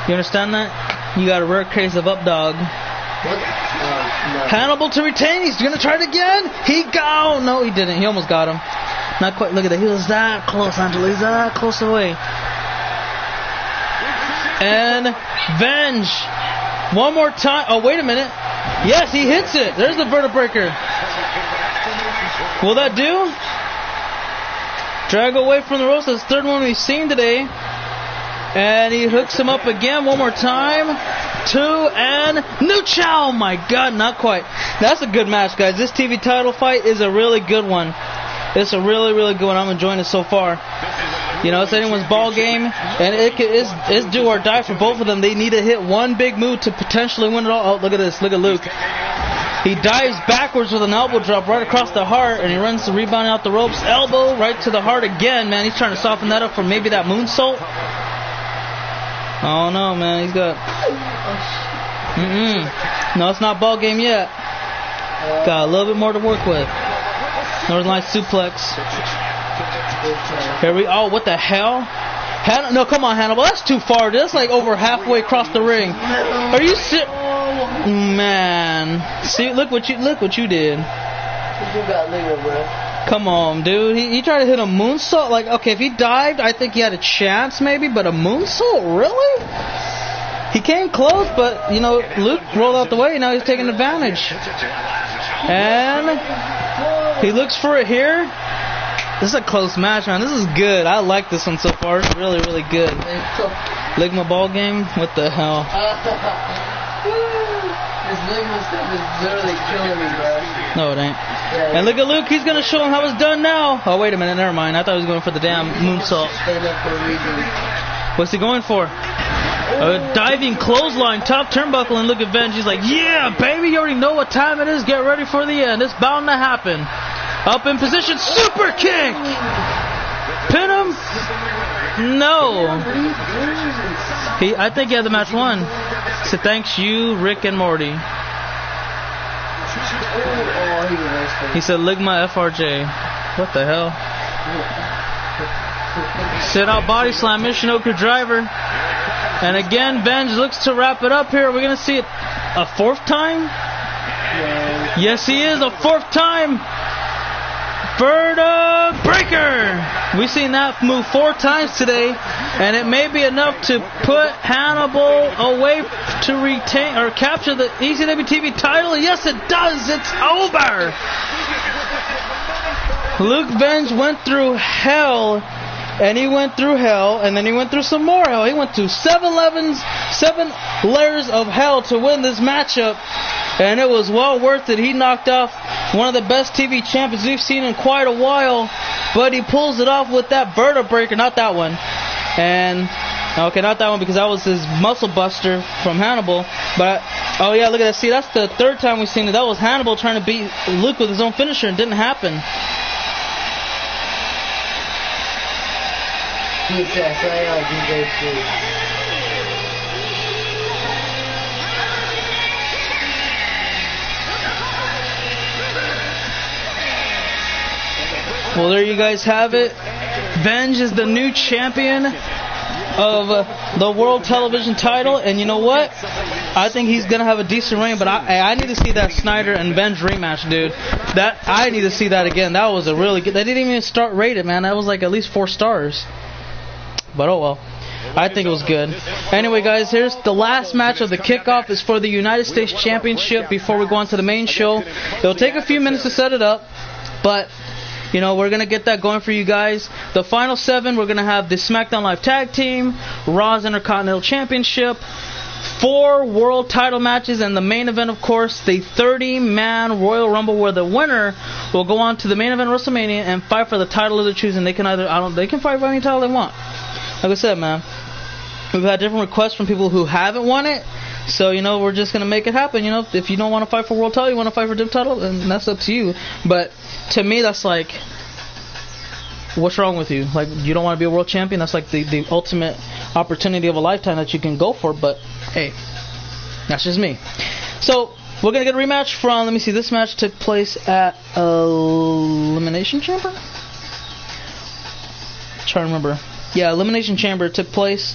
You understand that? You got a rare case of up dog. What? No. Hannibal to retain. He's going to try it again. He got... Oh, no, he didn't. He almost got him. Not quite. Look at that. He was that close, Angelo. He's that close away. And Venge. One more time. Oh, wait a minute. Yes, he hits it. There's the vertebreaker. Will that do? Drag away from the ropes. That's the third one we've seen today. And he hooks him up again one more time. 2 and Nucha. Oh my God, not quite. That's a good match, guys. This TV title fight is a really good one. It's a really, really good one. I'm enjoying it so far. You know, it's anyone's ball game, and it's do or die for both of them. They need to hit one big move to potentially win it all. Oh, look at this. Look at Luke. He dives backwards with an elbow drop right across the heart, and he runs the rebound out the ropes. Elbow right to the heart again, man. He's trying to soften that up for maybe that moonsault. Oh, no, man. He's got... No, it's not ball game yet. Got a little bit more to work with. Northern Light suplex. Here we... Oh, what the hell? No, come on, Hannibal. That's too far. That's like over halfway across the ring. Are you serious? Man. See, look what you did. Come on, dude. He tried to hit a moonsault. Like, okay, if he dived, I think he had a chance maybe, but a moonsault? Really? He came close, but, you know, Luke rolled out the way. Now he's taking advantage. And he looks for it here. This is a close match, man. This is good. I like this one so far. It's really, really good. Ligma ball game? What the hell? This Ligma stuff is literally killing me, bro. No, it ain't. Yeah, and look at Luke. He's going to show him how it's done now. Oh, wait a minute. Never mind. I thought he was going for the damn moonsault. What's he going for? A diving clothesline, top turnbuckle, and look at Venge. He's like, yeah, baby, you already know what time it is. Get ready for the end. It's bound to happen. Up in position, super kick. Pin him? No. I think he had the match won. So thanks you, Rick and Morty. He said Ligma FRJ. What the hell? Sit out body slam, Michinoku driver. And again, Venge looks to wrap it up here. We're going to see it a fourth time? Yes, he is. A fourth time. Vertebreaker. We've seen that move 4 times today. And it may be enough to put Hannibal away to retain or capture the ECW TV title. Yes, it does. It's over. Luke Venge went through hell. And he went through hell, and then he went through some more hell. He went through 7 layers of hell to win this matchup, and it was well worth it. He knocked off one of the best TV champions we've seen in quite a while, but he pulls it off with that vertebreaker, not that one. And, okay, not that one because that was his muscle buster from Hannibal. But, oh yeah, look at that. See, that's the 3rd time we've seen it. That was Hannibal trying to beat Luke with his own finisher, and it didn't happen. Well, there you guys have it. Venge is the new champion of the World Television title, and you know what? I think he's gonna have a decent reign, but I need to see that Snyder and Venge rematch, dude. I need to see that again. That was a really good. They didn't even start rated, man. That was like at least 4 stars. But oh well. I think it was good. Anyway, guys, here's the last match of the kickoff. Is for the United States Championship before we go on to the main show. It'll take a few minutes to set it up, but you know, we're going to get that going for you guys. The final 7, we're going to have the SmackDown Live Tag Team, Raw's Intercontinental Championship, 4 World Title matches, and the main event, of course, the 30-man Royal Rumble, where the winner will go on to the main event of WrestleMania and fight for the title of their choosing. They can they can fight for any title they want. Like I said, man, we've had different requests from people who haven't won it. So, you know, we're just going to make it happen. You know, if you don't want to fight for world title, you want to fight for div title, then that's up to you. But to me, that's like, what's wrong with you? Like, you don't want to be a world champion? That's like the ultimate opportunity of a lifetime that you can go for. But, hey, that's just me. So, We're going to get a rematch from, let me see, this match took place at Elimination Chamber? Trying to remember. Yeah, Elimination Chamber took place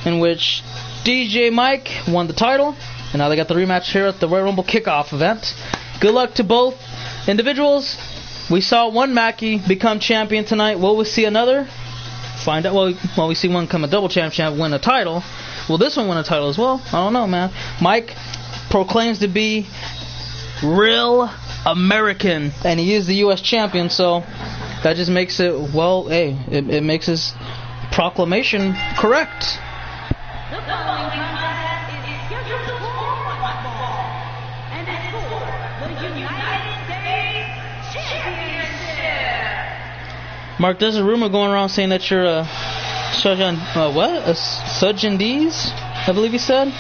in which DJ Mike won the title, and now they got the rematch here at the Royal Rumble Kickoff event. Good luck to both individuals. We saw one Mackie become champion tonight. Will we see another? Find out. Well, we see one become a double champ, win a title. Will this one win a title as well? I don't know, man. Mike proclaims to be real American, and he is the U.S. champion, so that just makes it, well, hey, it makes his proclamation correct. The following contest is scheduled for one fall, and it's for the United States Championship. Mark, there's a rumor going around saying that you're a Sugandese, I believe he said?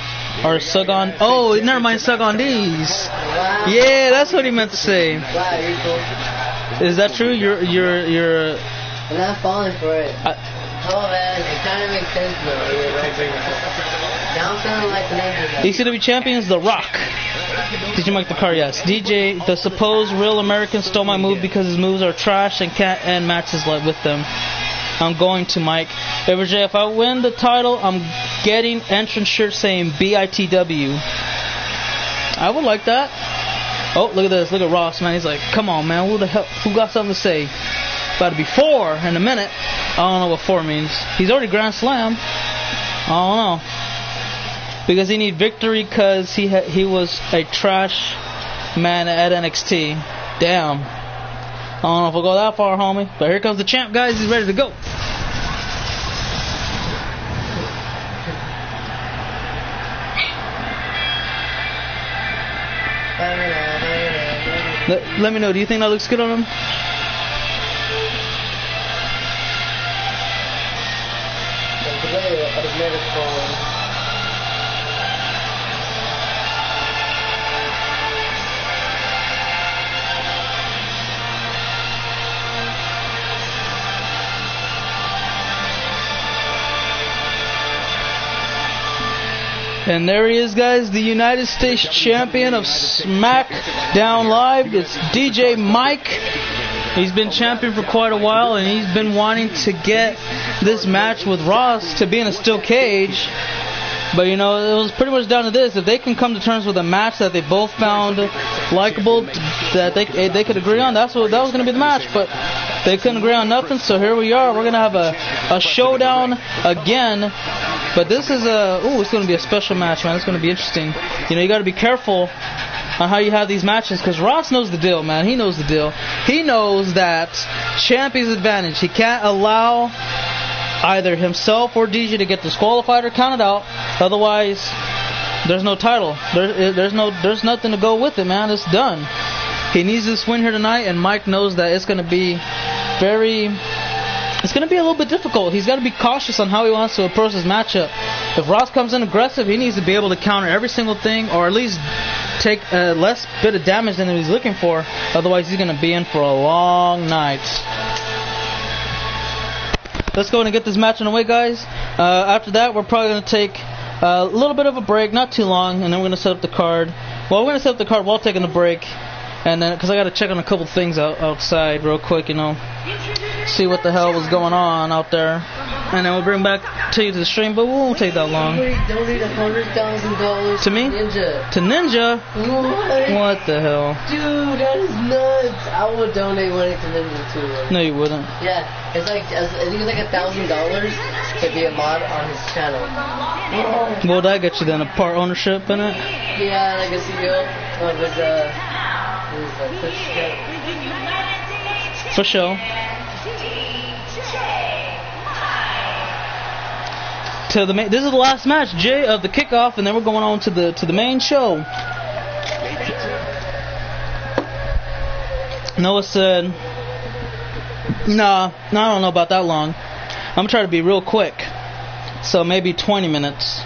Or Sugon. Oh, never mind, Sugandese. Wow. Yeah, that's what he meant to say. Wow, you're cool. Is that true? You're I'm not falling for it. Oh man, it kind of makes sense though. Now I'm sounding like the ninja. ECW champions, The Rock. Did you make the car? Yes. DJ, the supposed real American, stole my move because his moves are trash and can't end matches like with them. I'm going to Mike. If I win the title, I'm getting entrance shirt saying BITW. I would like that. Oh, look at this. Look at Ross, man. He's like, come on, man. Who the hell? Who got something to say? About to be 4 in a minute. I don't know what 4 means. He's already Grand Slam. I don't know. Because he need victory because he was a trash man at NXT. Damn. I don't know if we'll go that far, homie. But here comes the champ, guys. He's ready to go. Let me know. Do you think that looks good on him? And there he is, guys, the United States champion of SmackDown Live. It's DJ Mike. He's been champion for quite a while, and he's been wanting to get this match with Ross to be in a steel cage. But, you know, it was pretty much down to this. If they can come to terms with a match that they both found likable, that they could agree on, that was going to be the match. But they couldn't agree on nothing, so here we are. We're going to have a showdown again. But this is it's going to be a special match, man. It's going to be interesting. You know, you got to be careful on how you have these matches, because Ross knows the deal, man. He knows the deal. He knows that champion's advantage. He can't allow either himself or DJ to get disqualified or counted out. Otherwise, there's no title. There's nothing to go with it, man. It's done. He needs this win here tonight, and Mike knows that it's going to be it's going to be a little bit difficult. He's got to be cautious on how he wants to approach his matchup. If Ross comes in aggressive, he needs to be able to counter every single thing, or at least take a less bit of damage than he's looking for. Otherwise, he's going to be in for a long night. Let's go ahead and get this match on the way, guys. After that, we're probably going to take a little bit of a break, not too long, and then we're going to set up the card. Well, we're going to set up the card while taking the break. And then, because I got to check on a couple things outside real quick, you know, see what the hell was going on out there. And then we'll bring back to you to the stream, but we won't take that long. Donate $100,000 to me? Ninja. To Ninja? What? What the hell? Dude, that is nuts. I would donate money to Ninja too. No, you wouldn't. Yeah, it's like, I think it's like $1,000 to be a mod on his channel. What would that get you then? A part ownership in it? Yeah, like a CEO of his, For sure. This is the last match, Jay, of the kickoff, and then we're going on to the main show. Noah said, Nah, I don't know about that long. I'm gonna try to be real quick. So maybe 20 minutes.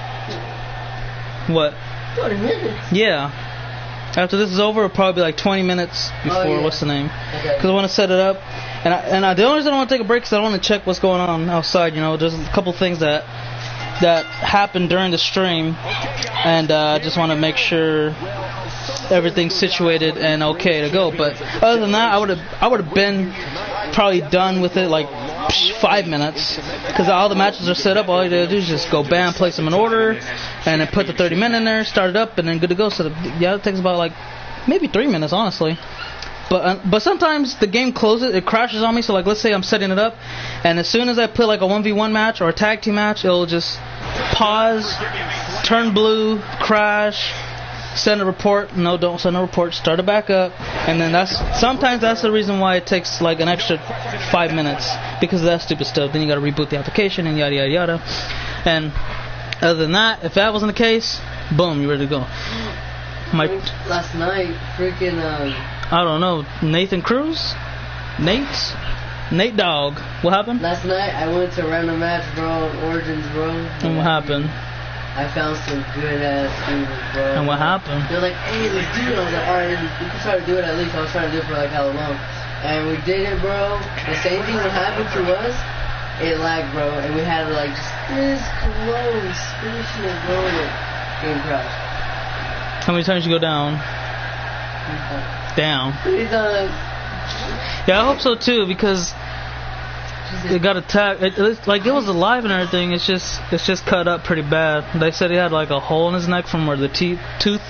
What? 20 minutes? Yeah. After this is over, it'll probably be like 20 minutes before, what's the name? Because I want to set it up. And the only reason I want to take a break is I want to check what's going on outside, you know. There's a couple things that happened during the stream. And I just want to make sure everything's situated and okay to go. But other than that, I would have been probably done with it like 5 minutes, because all the matches are set up. All you gotta do is just go bam, place them in order, and then put the 30 minutes in there, start it up, and then good to go. So it takes about like maybe 3 minutes, honestly. But sometimes the game closes, it crashes on me. So like, let's say I'm setting it up, and as soon as I put like a 1v1 match or a tag team match, it'll just pause, turn blue, crash, send a report. No, don't send a report. Start it back up, and then sometimes that's the reason why it takes like an extra 5 minutes, because of that stupid stuff. Then you got to reboot the application and yada yada yada. And other than that, if that wasn't the case, boom, you're ready to go. Last night, freaking I don't know, Nathan Cruz? Nate Dogg. What happened? last night I went to a random match, bro, on Origins, bro. And what happened? I found some good ass dudes, bro. And what happened? They're like, hey, let's do it. I was like, alright, we can try to do it at least. I was trying to do it for like how long. And we did it, bro. The same thing that happened to us, it lagged, bro. And we had to like just this close, finishing it, bro. And it game crashed. How many times you go down? Down. 3 times. Yeah, I hope so too, because it got attacked. It was alive and everything. It's just cut up pretty bad. They said he had like a hole in his neck from where the tooth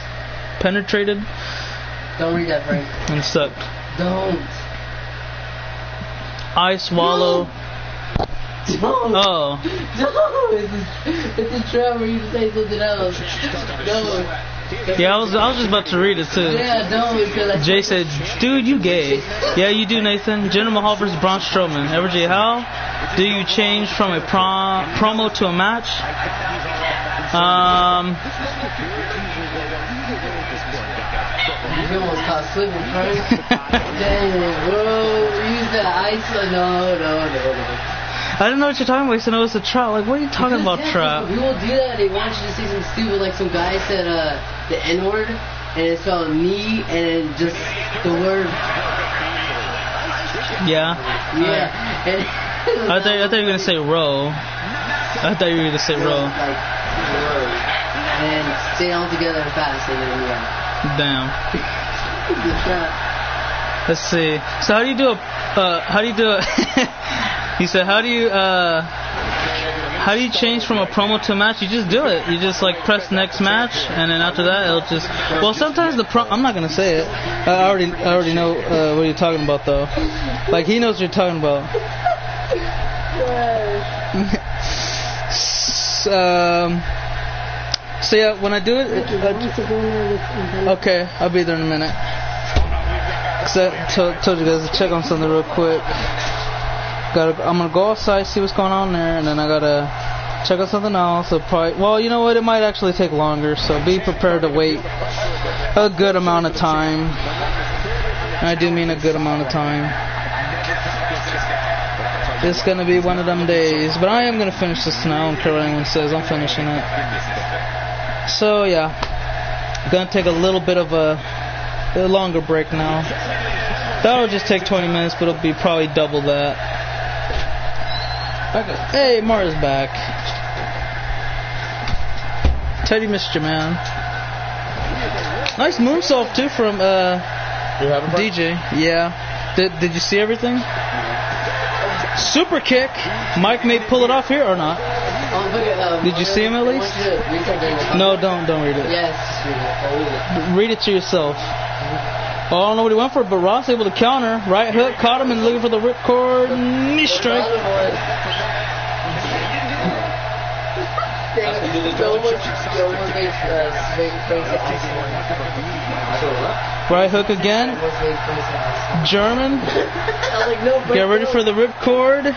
penetrated. Don't read that, Frank. And sucked. Don't. I swallow. Don't. Oh. Don't. It's a trap where you say something else. Don't. Yeah, I was just about to read it too. Yeah, don't, because Jay said, "Dude, you gay." Yeah, you do, Nathan. Jinder Mahal versus Braun Strowman. Ever J, how do you change from a promo to a match? You almost caught slipping, Frank. Dang, bro. Use that ice. No. I didn't know what you're talking about. You said it was a trap. Like, what are you talking about, trap? People do that. They want you to say something stupid, like some guy said the N-word, and it spelled me, and just the word. Yeah. Yeah. I thought you were gonna say row. I thought you were gonna say row. Like word, and say it all together fast, and then yeah. Damn. The trap. Let's see. So how do you do a? He said, how do you change from a promo to a match? You just do it. You just like press next match, and then after that it'll just. Well, sometimes I'm not gonna say it. I already know what you're talking about though. Like he knows what you're talking about. So yeah, when I do it, okay, I'll be there in a minute. Cause I told you guys to check on something real quick. I'm gonna go outside, see what's going on there, and then I gotta check out something else. Well, you know what? It might actually take longer, so be prepared to wait a good amount of time. And I do mean a good amount of time. It's gonna be one of them days, but I am gonna finish this tonight. I don't care what anyone says. I'm finishing it. So yeah, gonna take a little bit of a longer break now. That'll just take 20 minutes, but it'll be probably double that. Hey, Mara's back. Teddy missed you, man. Nice moonsault too from DJ. Yeah. Did you see everything? Super kick. Mike may pull it off here or not. Did you see him at least? No, don't read it. Yes. Read it to yourself. Oh, I don't know what he went for, but Ross able to counter. Right hook, caught him, and looking for the ripcord. Knee strike. Right hook again. German. Get ready for the ripcord.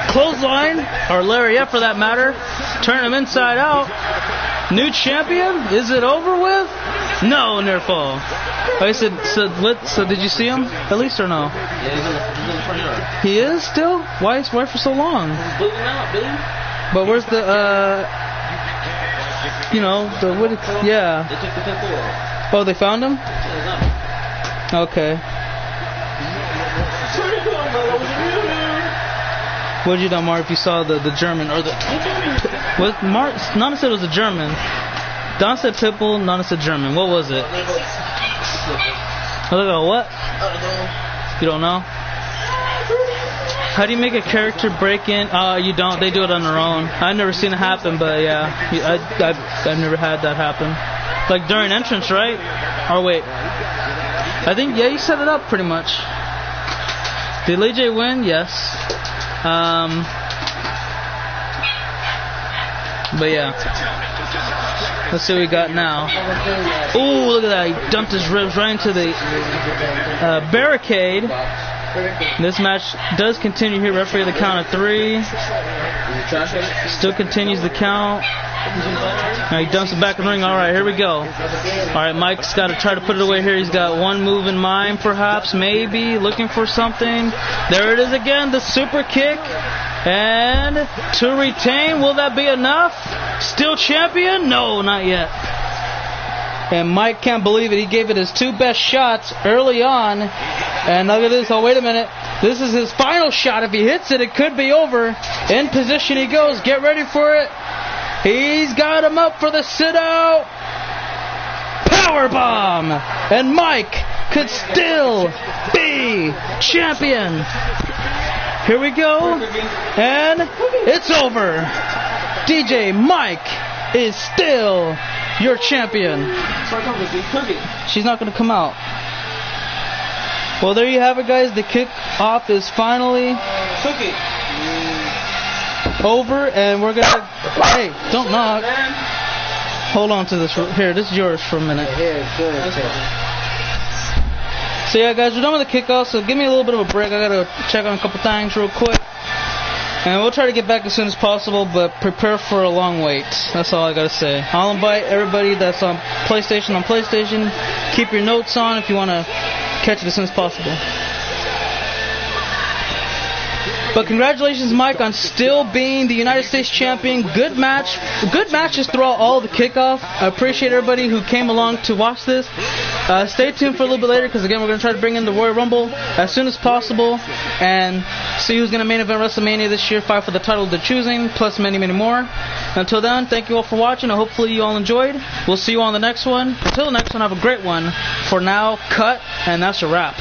Clothesline, or lariat for that matter. Turn him inside out. New champion? Is it over with? No, near fall. I said, so did you see him at least or no? Yeah, he is still? Why for so long? But where's the yeah. They took the temple off. Oh, they found him? Okay. What did you do, Mark, if you saw the German or the what Mark Nana said it was a German. Don said Pitbull, Nana said German. What was it? What? You don't know? How do you make a character break in? You don't. They do it on their own. I've never seen it happen, but yeah, I've never had that happen. Like during entrance, right? Or wait, I think you set it up pretty much. Did Lee J win? Yes. But yeah. Let's see what we got now. Ooh, look at that. He dumped his ribs right into the barricade. This match does continue here. Referee the count of 3. Still continues the count. Now he dumps it back in the ring. Alright, here we go. Alright, Mike's got to try to put it away here. He's got one move in mind, perhaps, maybe, looking for something. There it is again, the super kick. And to retain, will that be enough? Still champion? No, not yet. And Mike can't believe it. He gave it his 2 best shots early on. And look at this. Oh, wait a minute. This is his final shot. If he hits it, it could be over. In position he goes. Get ready for it. He's got him up for the sit-out. Powerbomb. And Mike could still be champion. Here we go. And it's over. DJ Mike is still your champion. She's not going to come out. Well, there you have it, guys. The kickoff is finally over, and we're going to... Hey, don't knock. Hold on to this. Here, this is yours for a minute. So yeah, guys, we're done with the kickoff, so give me a little bit of a break. I got to check on a couple things real quick. And we'll try to get back as soon as possible, but prepare for a long wait. That's all I gotta say. I'll invite everybody that's on PlayStation. Keep your notes on if you want to catch it as soon as possible. But congratulations, Mike, on still being the United States champion. Good matches throughout all the kickoff. I appreciate everybody who came along to watch this. Stay tuned for a little bit later, because again, we're going to try to bring in the Royal Rumble as soon as possible and see who's going to main event WrestleMania this year, fight for the title they're choosing, plus many, many more. Until then, thank you all for watching. Hopefully you all enjoyed. We'll see you on the next one. Until the next one, have a great one. For now, cut, and that's a wrap.